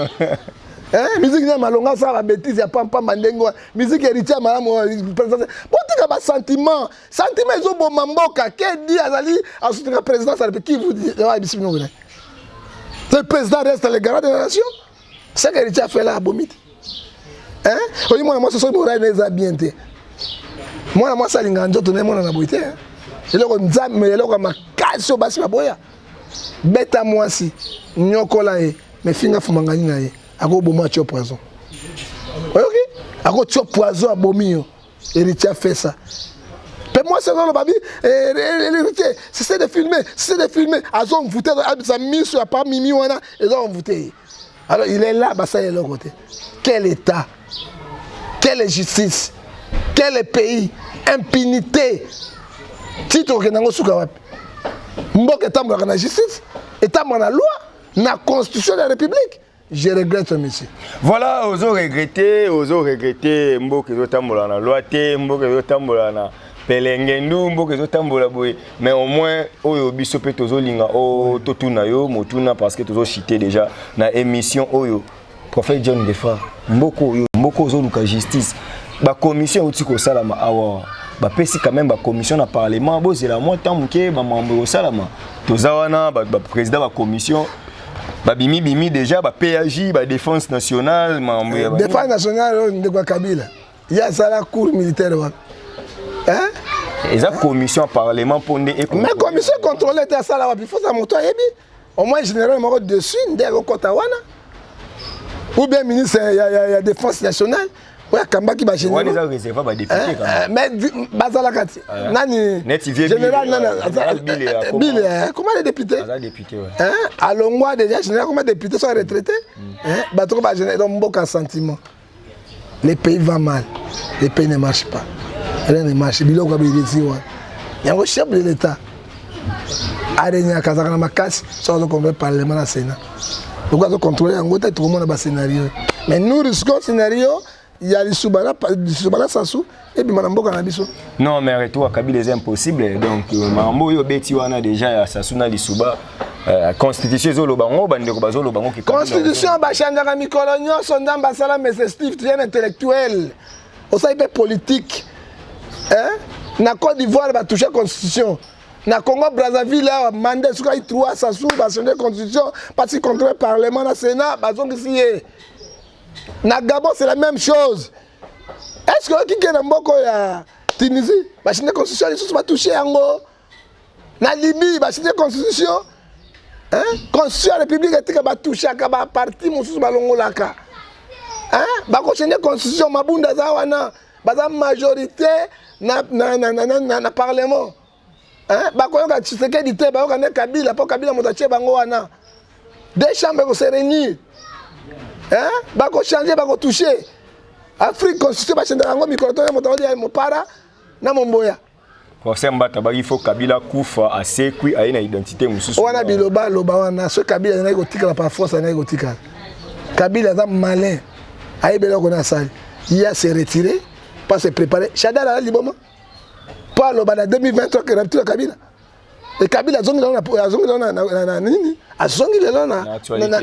Hein musique ya malonga ça ba bêtise ya pampa mandengo. Musique héritier malama président. Botika ba sentiment ezo bomba mboka ke di azali a soutenir président ça qui vous dit ouais bismino ngona. Le président reste le garant de la nation. C'est que héritier a fait là bomite. Hein? Oyi moi ce sont moral neza bien te. Moi ça linga njoto na mona na boité hein. Eloko nzambe eloko makasi obasi baboya. Beta mwasi nyokola e me finga fumangani na ye. Ako boma tio poison. OK? Ako tio poison abomi yo. Héritier fait ça. Mais moi c'est dans le babi héritier, c'est de filmer, azo mvouté abisa miso ya pa mimi wana ezo mvouté. Alors il est là basa yelo côté. Quel état? Quelle justice? Quel pays? Impunité. Titre que nango suka wapi. Mboka tambola na justice, etambola na loi, na constitution de la République. Je regrette monsieur. Voilà, ozo regretter mboka ezotambola na loi te, mboka ezotambola na pelengendu mboka ezotambola boye, mais au moins oyo biso pe tozolinga o totuna yo motuna parce que tozo citer déjà na émission oyo prophète John Defa mboko ozoluka justice ba commission outi ko salama awa ba pesi quand même ba commission na parlement bozela moi tant muke ba membre au salama tozawana ba président ba commission ba bimi déjà ba PAJ ba défense nationale membre défense nationale de quoi Kabila il y a ça la cour militaire wa hein et ça commission parlement pondé et mais commission contrôler ta sala wa il faut ça moto yebi au moins général moko dessus ndeko kotawana ou bien ministre il y a défense nationale ouais kambaki ba général on les a réservé ba député quand même mais bazala kati nani général Bill comment les députés ouais hein alongwa déjà général comment députés sont retraités hein batoko ba général donc mboka sentiment les pays va mal les pays ne marchent pas rien ne marche biloko ba bidisiwa yango chef de l'état arenya kazaka na makasi sur le congrès parlement na sénat. Pourquoi on contrôler en gros tout le monde a un scénario. Mais nous risquons scénario, il y a les soubana sassou et puis madame Boka na biso. Non mais retour à Kabila c'est impossible donc mambo yo beti wana déjà ya sassuna lisuba constitution zo bango bandeko bazo bango ki constitution ba changaka mikolo nyonso ndamba sala mais c'est Steve très intellectuel. Au ça politique. Hein? Na Côte d'Ivoire va toucher la constitution. Na Congo Brazzaville là mandé sur les 3 Sassou va changer la constitution parce qu'il contre le parlement le Sénat bah donc ici. Na Gabon c'est la même chose. Est-ce que qui est dans Mboko ya Tunisie va changer la constitution les va toucher Ango. Na Libye va changer la constitution. Hein? Constitution la République est va toucher à parti mon sous balongolaka. Hein? Va changer la constitution mabunda zawana ba majorité na parlement. Hein? Bakoyoka Tshisekedi te bayoka ne Kabila po Kabila motache bango wana. Deux chambres vont se réunir. Hein? Bako changer bako toucher. Afrique constitution ba changer bango mikoroto ya motawali ya mopara na momboya. Pour ça mbata ba il faut Kabila kufa asekwi aina identité mususu. Wana biloba loba wana so Kabila na ikotika par force na ikotika. Kabila za malin. Aibela ko na sali. Il a se retiré pas se préparer. Chadala la liboma. Pas le bana 2023 que rapture Kabila. Et Kabila zongi na nini? A zongi lelo na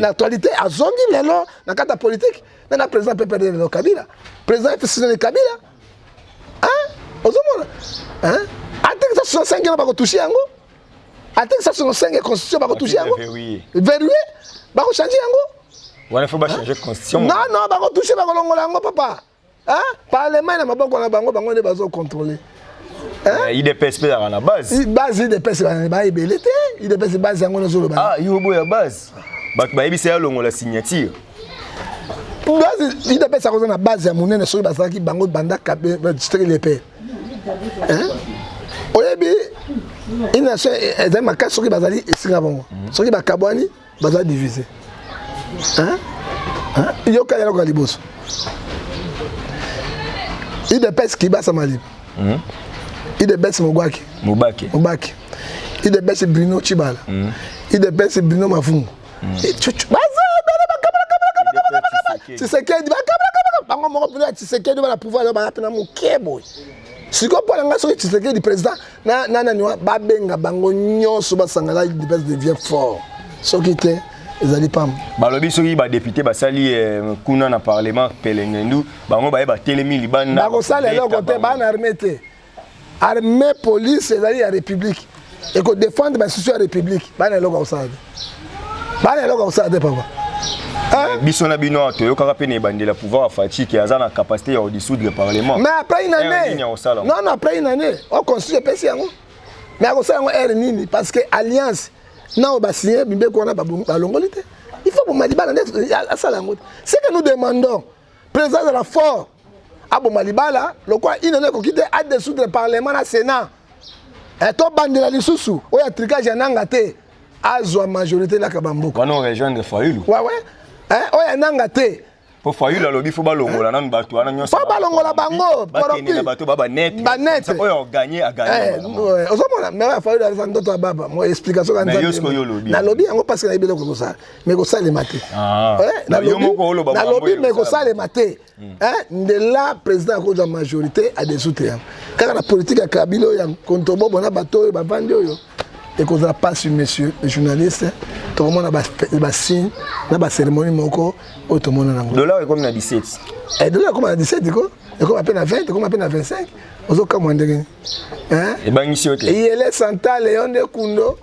actualité, a zongi lelo na kata politique. Na président peut perdre le Kabila. Président est signé Kabila. Hein? Ozomona. Hein? Attends que ça 65 ans va toucher yango. Attends que ça 65 constitution va toucher yango. Verrouillé. Va changer yango. Ouais, il faut pas changer constitution. Non, va toucher va longola yango papa. Hein? Parlement na maboko na bango ne bazo contrôler. IDPS à la base. Base IDPS ba ibelete, IDPS base yango na zolo ba. Ah, yobo ya base. Ba yebi c'est longo la signature. Base IDPS a na base ya monene so ba saki bango banda kabé district les paix. Hein? Oyebi ina so ezama ka soki bazali esinga bango. Soki ba kabwani bazali diviser. Hein? Hein? Yoka ya ko liboso. IDPS ki basa mali. Il est bête Moubaki. Il est bête Bruno Chibala. Il est bête Bruno Mafung. C'est ce qu'il dit. C'est va pouvoir si vous avez le président, devient fort. Ce qui était, ils allaient pas. Balobi soki ba député ba sali kuna na parlement pelengendu bango ba telemi libana. Ba ko sala le côté ba na armée te. Armée, police, c'est la République. Et qu'on défende la République. Bah, on est là comme ça. Bah, on est là comme ça, papa. Bisona bino to yo kaka pene bande la pouvoir fatigue qui a la capacité de dissoudre le parlement. Mais après une année. Non, après une année, on construit PC yango. Mais on ça on est nini parce que alliance na ba signé bimbe ko na ba longolité. Il faut pour Maliba à ça la mode. C'est que nous demandons président de la force Abo Malibala, le quoi il n'en est qu'à à dessous du parlement na Sénat. Et toi bandela lisusu, oya tricage ya nangate, azwa majorité la kabamboko. On rejoindre Fayulu. Ouais. Hein, oya nangate. Pour Fayulu lobby faut balongola nan bato ana nyonso. Pas balongola bango, poropi. Na bato baba net. Ba net. Ça oya gagner à gagner. Ouais, osomona mais Fayulu za ndoto baba, moi explication kan ça. Mais yosko yo lobby. Na lobby yango parce que na ibelo ko ça. Mais ko ça le maté. Ah. Na lobby mais ko ça le maté. Hein, de là président ko la majorité a des outils. Quand la politique a Kabila ya kontobo bona bato ba vandi oyo. Et qu'on a pas sur monsieur les journalistes, tout le monde a ba signe, na ba cérémonie moko, tout le monde a nango. Dollar est comme na 17. Et dollar comme na 17 quoi? Et comme à peine à 20, comme à peine à 25. Ozo comme on dit. Hein? Et ben ici hôtel. Et il est Santa Léon de Kundo.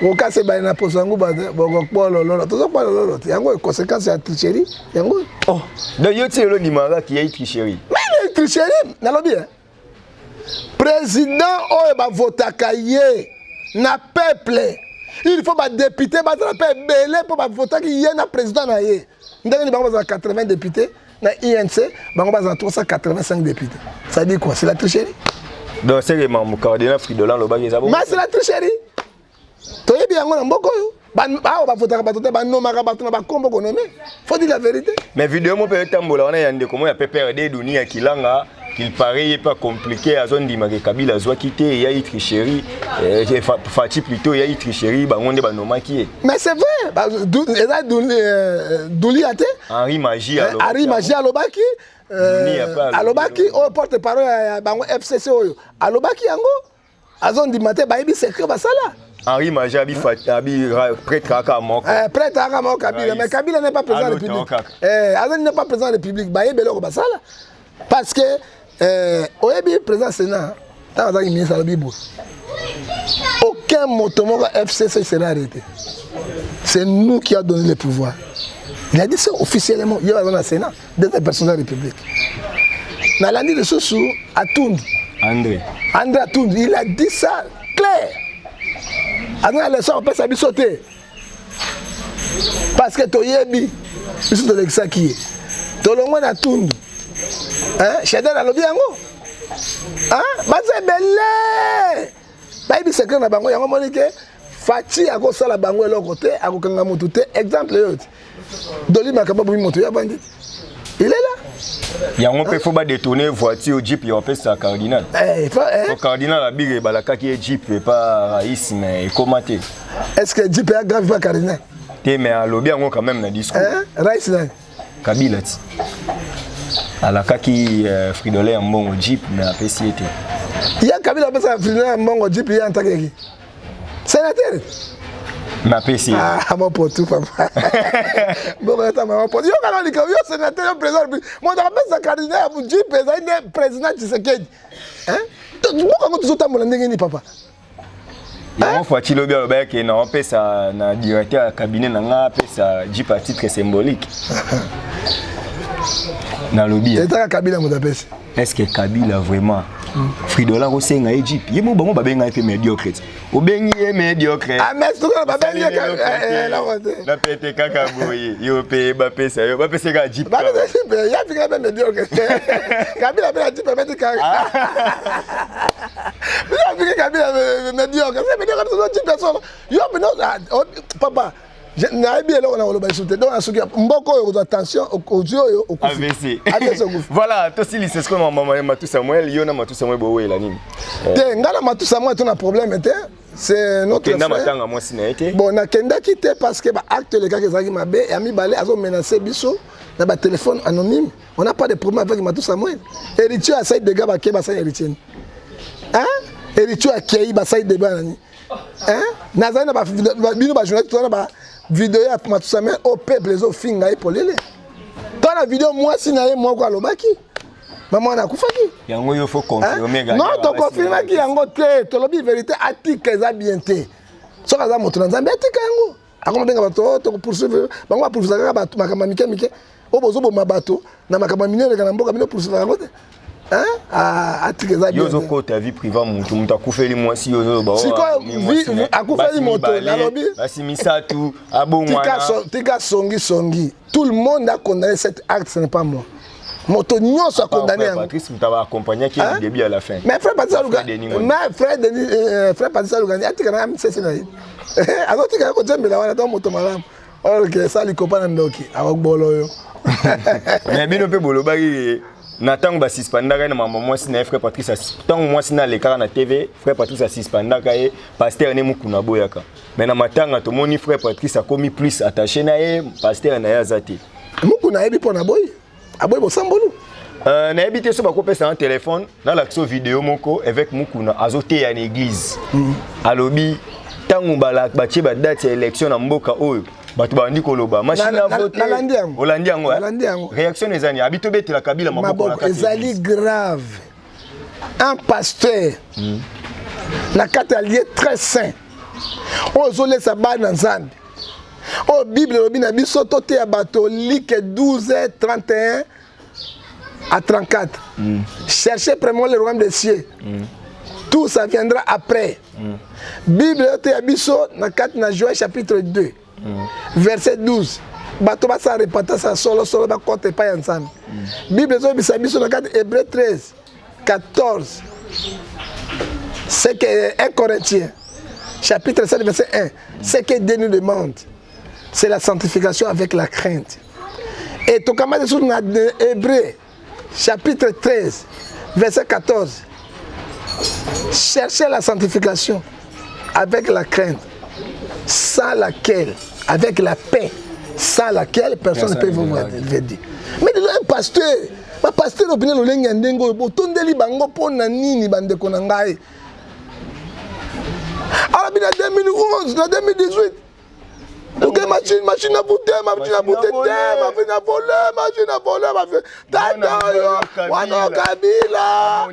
Ko kase ba na posangu ba boko polo lolo. Tout ça pas lolo. Yango conséquence ya tricherie. Yango. Oh, d'ailleurs c'est le nimara qui a tricherie. Mais la tricherie, na lobby. Président o ba votaka ye. Na peuple, il faut ba député ba traper belé pour ba voter qui y a na président na yé. Ndenge ni bango ba 80 députés na INC, bango ba 385 députés. Ça dit quoi? C'est la tricherie. Donc c'est le membre cardinal Fridolan le bas ezabo. Mais c'est la tricherie. Toye bien ngona mboko yo. Ba ba voter ba tote ba nomaka ba tuna ba kombo ko nomé. Faut dire la vérité. Mais vidéo mo peut tambola on a yande comment ya PPRD dunia kilanga. Il paraît pas compliqué à zone d'Imagé Kabila soit quitté il y a eu tricherie Fati plutôt il y a eu tricherie bangonde banoma qui est mais c'est vrai Douli até Henri Magie alobaki alobaki au porte-parole ya bango FCC oyo alobaki yango à zone d'Imagé ba yebi secret basala Henri Magie abi prêtre aka moko prêtre aka moko Kabila mais Kabila n'est pas président de la République Azon n'est pas président de la République ba yebi loko basala parce que oyebi président Sénat Aucun motomoko FCC sera arrêté. C'est nous qui avons donné le pouvoir. Il a dit ça officiellement. Il y a dans le Sénat, des personnes de la République. Dans l'année de Soussou, à Tound. André Atound, il a dit ça clair. André a laissé on peut sauter. Parce que Toyebi, je suis de l'exaki. Tolongwa na Tound. Hein? Chedel a lobby yango. Hein? Baze belé. Baby secret na bango yango monike. Fati a kosa la bango et l'autre côté, a kokanga motoute. Exemple yote. Doli makaba bumi moto ya bandit. Il est là. Il y a un peu faut détourner voiture au jeep, il y a un peu ça cardinal. Le cardinal a big balaka qui est jeep et pas raïs mais commenté. Est-ce que jeep est grave pas cardinal? Mais à lobby on quand même dans discours. Raïs là. Kabila. À la kaki Fridolin en bon au jeep mais à PCT. Il y a Kabila pas ça Fridolin en bon au jeep il y a un tagegi. Sénateur. Ma PC. Ah, mon pote, papa. Bon, attends, mon pote. Yo, quand on dit que yo, sénateur, yo, président, moi, on appelle ça cardinal, vous dites, président Tshisekedi. Hein? Pourquoi tu as mon papa? Il faut que tu aies que non, on ça na directeur cabinet na ça jeep à titre symbolique. Na lobby. Et ta Kabila mon appelle. Est-ce que Kabila vraiment Fridola Rosenga Egypte. Yemo bango babenga été médiocre. Obengi est médiocre. Ah mais tout le monde babenga la pété kaka boye. Yo pe ba pesa yo. Ba pesa ga Egypte. Ba pesa pe ya finga ba médiocre. Kabila be la Egypte mettre kaka. Ya finga Kabila médiocre. C'est médiocre sur Egypte personne. Yo mais non papa. Donc, attention aux yeux au AVC. Voilà, toi aussi, c'est ce que maman Matou Samuel, Yona Matou Samuel Boé la ligne. Ngala Matou Samuel, tu as un problème, c'est notre frère. Bon, na kenda quitté parce que acte le gars qui zagi mabé et ami balé azo menacé biso na ba téléphone anonyme. On n'a pas de problème avec Matou Samuel. Héritier a saïd de gars ba keba sa héritier. Hein? Héritier a kei ba saïd de banani. Hein? Nazana ba bino ba journaliste to na ba vidéo ya Matou Samuel au peuple les ofinga pour lele. Dans la vidéo moi si na moi quoi lobaki. Maman na kufaki. Yango yo faut confirmer gars. Non, to confirmer ki yango te, to lobi vérité atika za bien te. So kaza moto na Zambie atika yango. Akoma benga bato to poursuivre. Bango poursuivre bato makamba mike. O bozo bo mabato na makamba minere kana mboka bino poursuivre yango te. Hein? Atika za bien. Yo ko ta vie privée mutu akufeli moi si yo ba. Si quoi akufeli moto na lobi. Basi misatu abongwana. Tika songi. Tout le monde a condamné cet acte, ce n'est pas moi. Moto nyonso a condamné. Patrice m'tava accompagné qui du début à la fin. Mais frère Patrice frère Lugani a tika na msese na. Azo tika ko jembela wana to moto malamu. Or que ça li kopana ndoki awokbolo yo. Mais bino pe bolo bari Natang ba suspendaka na maman moi sina frère Patrice tant moi sina le cara na TV frère Patrice a suspendaka et pasteur ne mukuna boyaka. Mais na matanga to moni frère Patrice a commis plus attaché na ye pasteur na ya zati. Mukuna yebi pona boy. Aboy bo sambolu. Na habité so ba ko pesa un téléphone dans l'action vidéo moko avec mukuna azoté ya église. Alobi tangu bala ba tie ba date ya élection na mboka oyo. Batu bandi koloba machine à voter Holandi yango réaction ezani habito bete la Kabila maboko na ezali grave un pasteur na kata lieu très saint ozole sa ba na Nzambe o Bible lobi na biso tote ya batolike 12h31 à 34 cherchez premièrement le royaume des cieux tout ça viendra après Bible tote ya biso na kata na Joël chapitre 2 verset 12. Bato ba sa repata sa solo ba compte pas ensemble. Bible zo bisa biso na carte Hébreux 13 14. C'est que 1 Corinthiens chapitre 7 verset 1. C'est que Dieu nous demande c'est la sanctification avec la crainte. Et to kama sur na Hébreux chapitre 13 verset 14. Cherchez la sanctification avec la crainte, sans laquelle, avec la paix, sans laquelle personne ne peut vous voir. Mais un pasteur, un pasteur opinion le lenga ndengo botondeli bango pona nini bande konangai. Alors bien 2011, 2018. Donc ma machine à voter, machine à voter, machine à voler, tata yo, wana Kabila,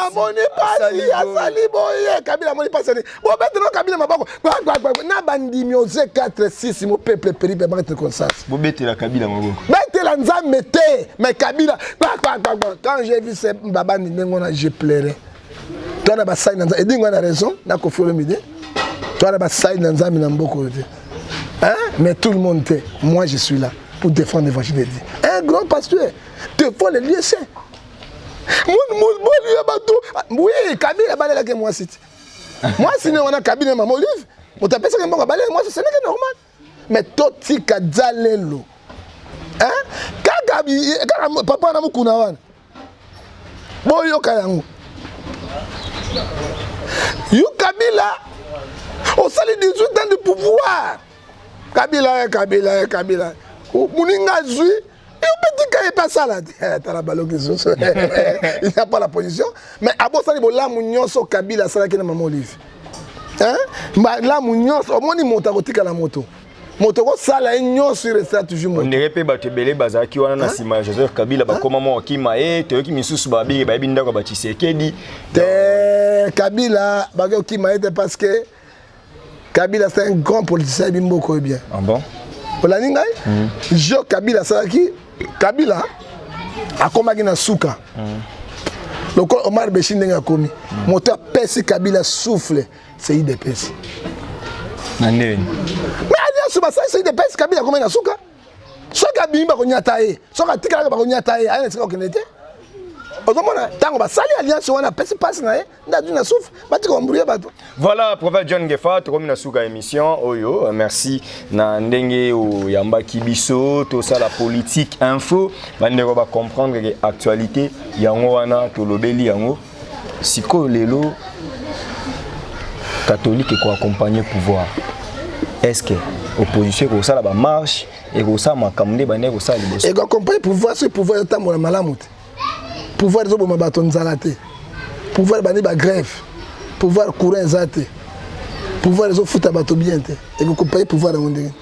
amoni pasi, asali boye, Kabila amoni pasi, bon maintenant Kabila mabako, na bandimi oze 4-6, mon peuple péri peut mettre comme ça. Vous mettez la Kabila mabako. Mettez la nzambe, mais Kabila, quand j'ai vu ce baba Ningona, je pleurais. Toi na basai na nzambe, et dingo na raison, na kofi le midi. Toi na basai na nzambe na mboko. Hein? Mais tout le monde t'est. Moi je suis là pour défendre l'évangile de Dieu. Un grand pasteur défend les lieux saints. Oui, Kabila balé la que moi cite. Moi si on a Kabila maman Olive, on t'appelle ça que moi balé, moi c'est normal. Mais toti kadzalelo. Hein? Quand papa na mukuna wana. Boyo kayango. You Kabila, au salut 18 ans de pouvoir. Kabila. Mouninga Zui, et au petit cas, il passe ça là. Il n'a pas la position. Mais à Bossali, là, Mounion, so Kabila, ça là qui est maman Olive. Hein? Là, Mounion, au moins, il monte à la moto. Moto ça là igno sur resta toujours on dirait pe batebele bazaki wana na sima Joseph Kabila ba koma mo kima to yoki misusu ba bi ba binda ko ba Tshisekedi te Kabila ba kima parce que Kabila c'est un grand politicien bimboko bien. Ah bon? Ola ningai Jo Kabila salaki Kabila akomaki na suka. Loko Omar Béchi ndenga komi. Moto pesi Kabila souffle c'est IDPS. Nandeni. C'est des pèses Kabila comme un asuka. Soit Kabila va nyatae, soit Tikala va nyatae, aïe c'est quoi qu'on était. Tant va salir alliance on a pèse passe na na souffle, ba tu comprendre ba. Voilà, prophète John Ngefa, comme na suka émission oyo, merci na ndenge o yamba kibiso, to ça la politique info, bandeko ba comprendre que actualité yango wana to lobeli yango. Siko lelo catholique ko accompagner pouvoir. Est-ce que l'opposition est ça la marche et que ça m'a camé bané que ça libre. Et quand compagnie pouvoir ce pouvoir est tambola malamute. Pouvoir zo ba baton zalate. Pouvoir bané ba grève. Pouvoir courir zate. Pouvoir zo futa bato bien te. Et que compagnie pouvoir ndenge.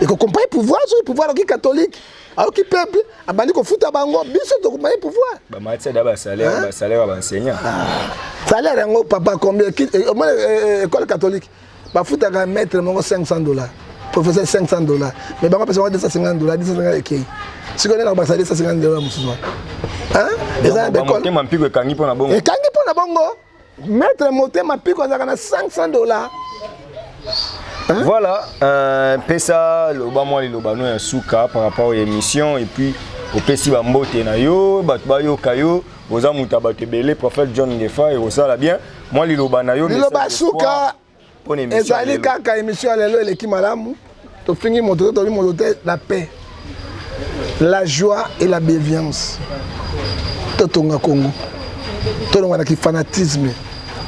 Et que compagnie pouvoir zo pouvoir qui catholique. Alors qui peuple abandi ko futa bango biso to compagnie pouvoir. Ba matse da ba salaire ba enseignant. Salaire ngo papa combien au moins école catholique. Bah fout à mettre $500, professeur $500, mais bah personne $250, $250 ok. Si on est dans l'ambassade $150 musulman. Hein? Les gens d'école. Monter ma pique kangi pour na bongo. Et kangi pour na bongo. Mettre monter ma pique on a $500. Voilà, pesa le ba moi le ba no suka par rapport aux émissions et puis au pesi ba mbote na yo, ba yo kayo, oza muta ba tebele prophète John Ngefa et osala bien. Moi li loba na yo mais ba suka ezali kaka émission lelo eleki malamu to fingi moto to moto la paix la joie et la bienveillance to tonga Congo to longa na ki fanatisme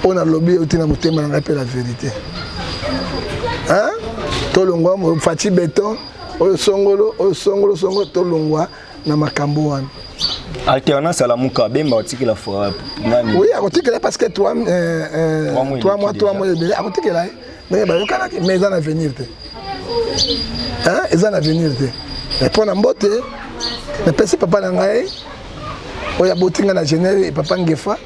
on a lobby otina motema na rappel la vérité hein to longa mo fati beton o songolo to longa na makambo wana alternance à la muka bemba otiki la fois nani oui otiki là parce que 3 mois à otiki là mais ba yokana mais en avenir te hein ils en avenir te mais pour na mbote mais pesi papa na ngai oya botinga na Genève papa Ngefa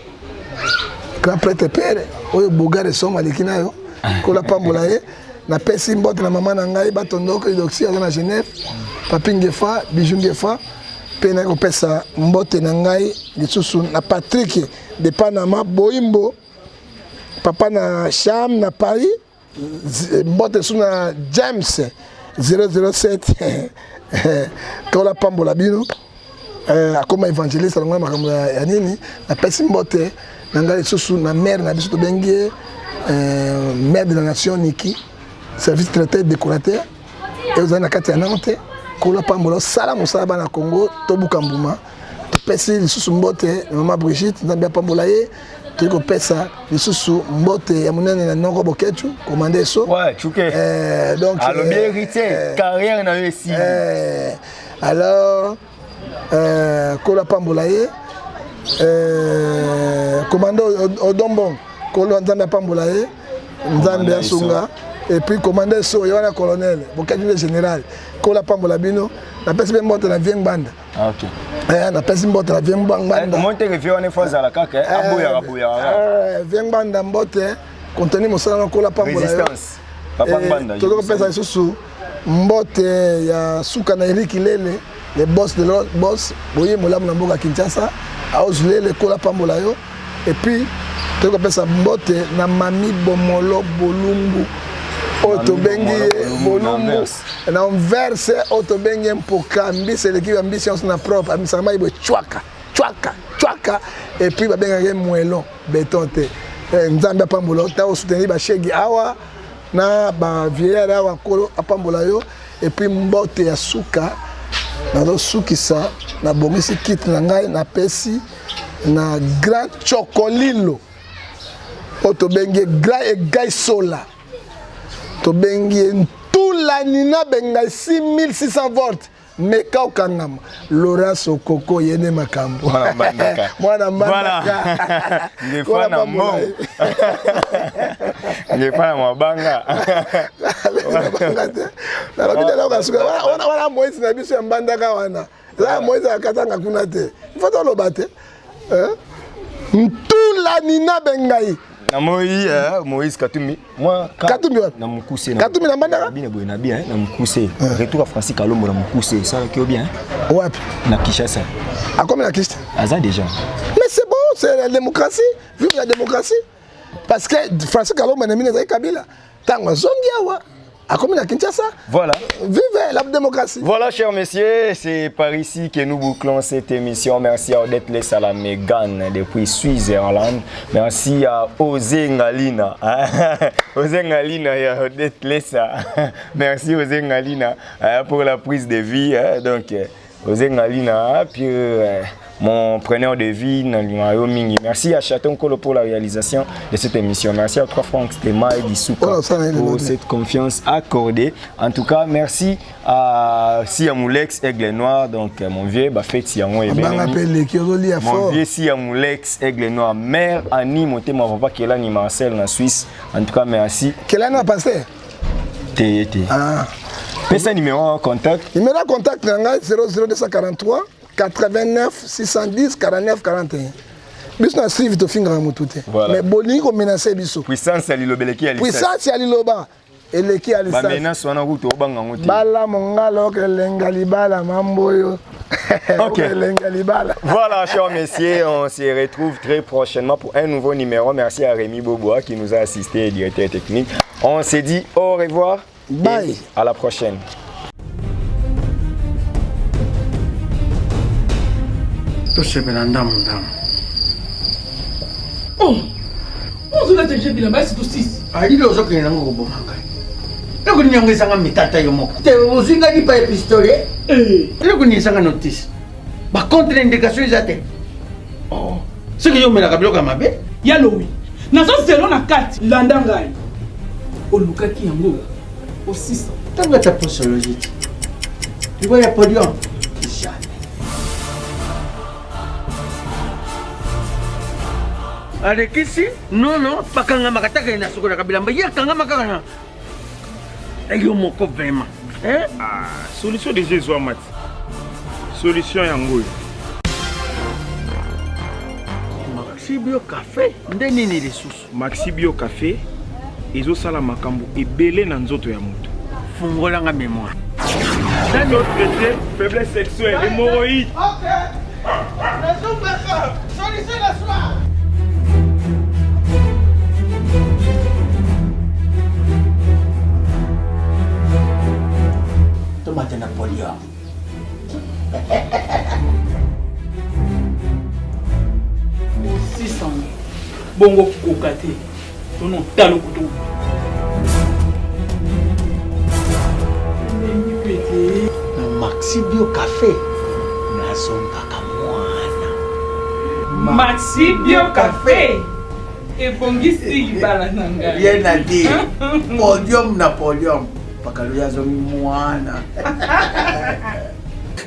grand prêtre père oyo bogare soma likina yo ko la pambola ye na pesi mbote na mama na ngai batondoka doxia na Genève papa Ngefa bijou Ngefa pena ko pesa mbote na ngai lisusu na Patrick de Panama Boimbo papa na Cham na Paris mbote suna James 007 ko la pambola bino akoma évangéliste na makambo ya nini na pesi mbote na ngai lisusu na mère na biso to bengi mère de la nation Niki service traiteur décorateur et aux anakati ya Nantes kola pambola sala musala bana Congo to bukambuma to pesi lisusu mbote mama Brigitte nzambe pambola ye to ko pesa lisusu mbote ya munene na noko boketu commandé so ouais chuke donc alors bien héritier carrière na yo si alors kola pambola ye commando odombo kola nzambe pambola ye nzambe asunga et puis commandeur so yona colonel bokadi général kola pambola bino na pesi be mbote na vieng banda. OK. Na pesi mbote na vieng banda. Comment te revient on est fois à la kaka aboya. Vieng banda mbote contenu mosala kola pambola. Résistance. Papa banda. Toko pesa susu mbote ya suka na Eric Lele le boss de l'autre boss boye molamu na mboka Kinshasa aozulele kola pambola yo et puis toko pesa mbote na mami bomolo bolumbu otobengi bolumbu na verse otobengi mpoka mbise l'équipe ambition na propre amisama ibo chwaka et puis babenga mwelon béton te nzambe pambola ta soutenir ba shegi awa na ba vieillard awa kolo apambola yo et puis mbote ya suka na sukisa na bongisi kit na ngai na pesi na grand chocolilo otobengi grand egai sola tobengi ntula nina benga 6600 volts meka okangama Laurent Sokoko yene makambo mwana mbandaka ngefana mo ngefana mabanga na lokita la kasuka wana Moïse na biso ya mbandaka wana la Moïse akatanga kuna te ifoto lobate ntula nina bengai na Moïse Katumbi moi Katumbi na mukuse Katumbi na mbandaka bien boy na bien na mukuse retour à Francis Kalombo na mukuse ça qui bien wapi na Kinshasa a combien la Kinshasa aza déjà mais c'est bon c'est la démocratie vive la démocratie parce que Francis Kalombo na mina Kabila tango zongi awa à combien la Kinshasa voilà vive la démocratie. Voilà chers messieurs, c'est par ici que nous bouclons cette émission. Merci à Odette Les Salamegan depuis Suisse-Irlande. Merci à Osé Ngalina. Osé Ngalina et à Odette Lesa. Merci Osé Ngalina pour la prise de vie. Donc Osé Ngalina puis mon preneur de vie Nalimayo Mingi. Merci à Chaton Kolo pour la réalisation de cette émission. Merci à 3 Franck Stema et Dissouka pour cette confiance accordée. En tout cas, merci à Siamoulex Aigle Noir, donc mon vieux Bafet Siamou et mon vieux Siamoulex Aigle Noir, mère Annie Monté, mon papa qui est là, ni Marcel en Suisse. En tout cas, merci. Quelle année a passé? Ah. Pesa numéro de contact. Numéro de contact 00243 89 610 49 41. Biso na suivi to finga mutute. Mais bolingi ko menacer biso. Puissance ali lobeleki ali. Puissance ali loba. Eleki ali sa. Ba menace wana kuto obanga ngoti. Bala mongalo ke lenga libala mamboyo. OK. Lenga libala. Voilà chers messieurs, on se retrouve très prochainement pour un nouveau numéro. Merci à Rémi Boboa qui nous a assisté, directeur technique. On se dit au revoir. Bye. À la prochaine. tosepela ndamu ozola teje bilamba esi tosisi alili ozokende nango koboma ngai eloko nini yango ezanga mitata yo moko te ozinga lipa ya pistolet eloko nini ezanga notice bacontre indication eza te soki yo omelaka biloko ya mabe ya lowi nazozelo na kati landa ngai olukaki yango osisa ntango ata posologie te liko ya podium alekisi nono bakangama kataka na soko na kabilamba ye kangama kaka na ayo moko vraiment solution de Jésus amati solution yango Maxi Bio Café nde nini lisusu Maxi Bio Café ezosala makambo ebele na nzoto ya moto fungolanga mémoire dans notre traité faiblesse sexuelle hémorroïde. OK solution la soir. tomate Napoléon bongo kokate tono talo kutu Maxi Bio Café nazongaka mwana Maxi Bio Café ebongisi libala na ngai ye na di podium Napoléon pakalo yazongi mwana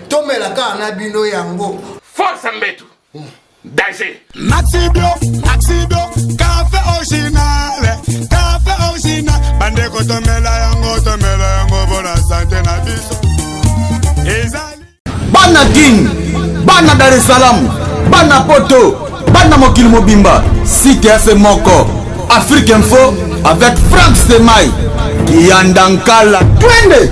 tomelaka na bino yango Force mbetu danger Maxi Bio café original bandeko tomela yango bona santé na biso. Ezali Bana King, Bana Dar es Salaam, Bana Poto, Bana Mokili Mobimba, Site FM Moko, Afrique Info avec Franck Semaï, Kiandankala. Twende!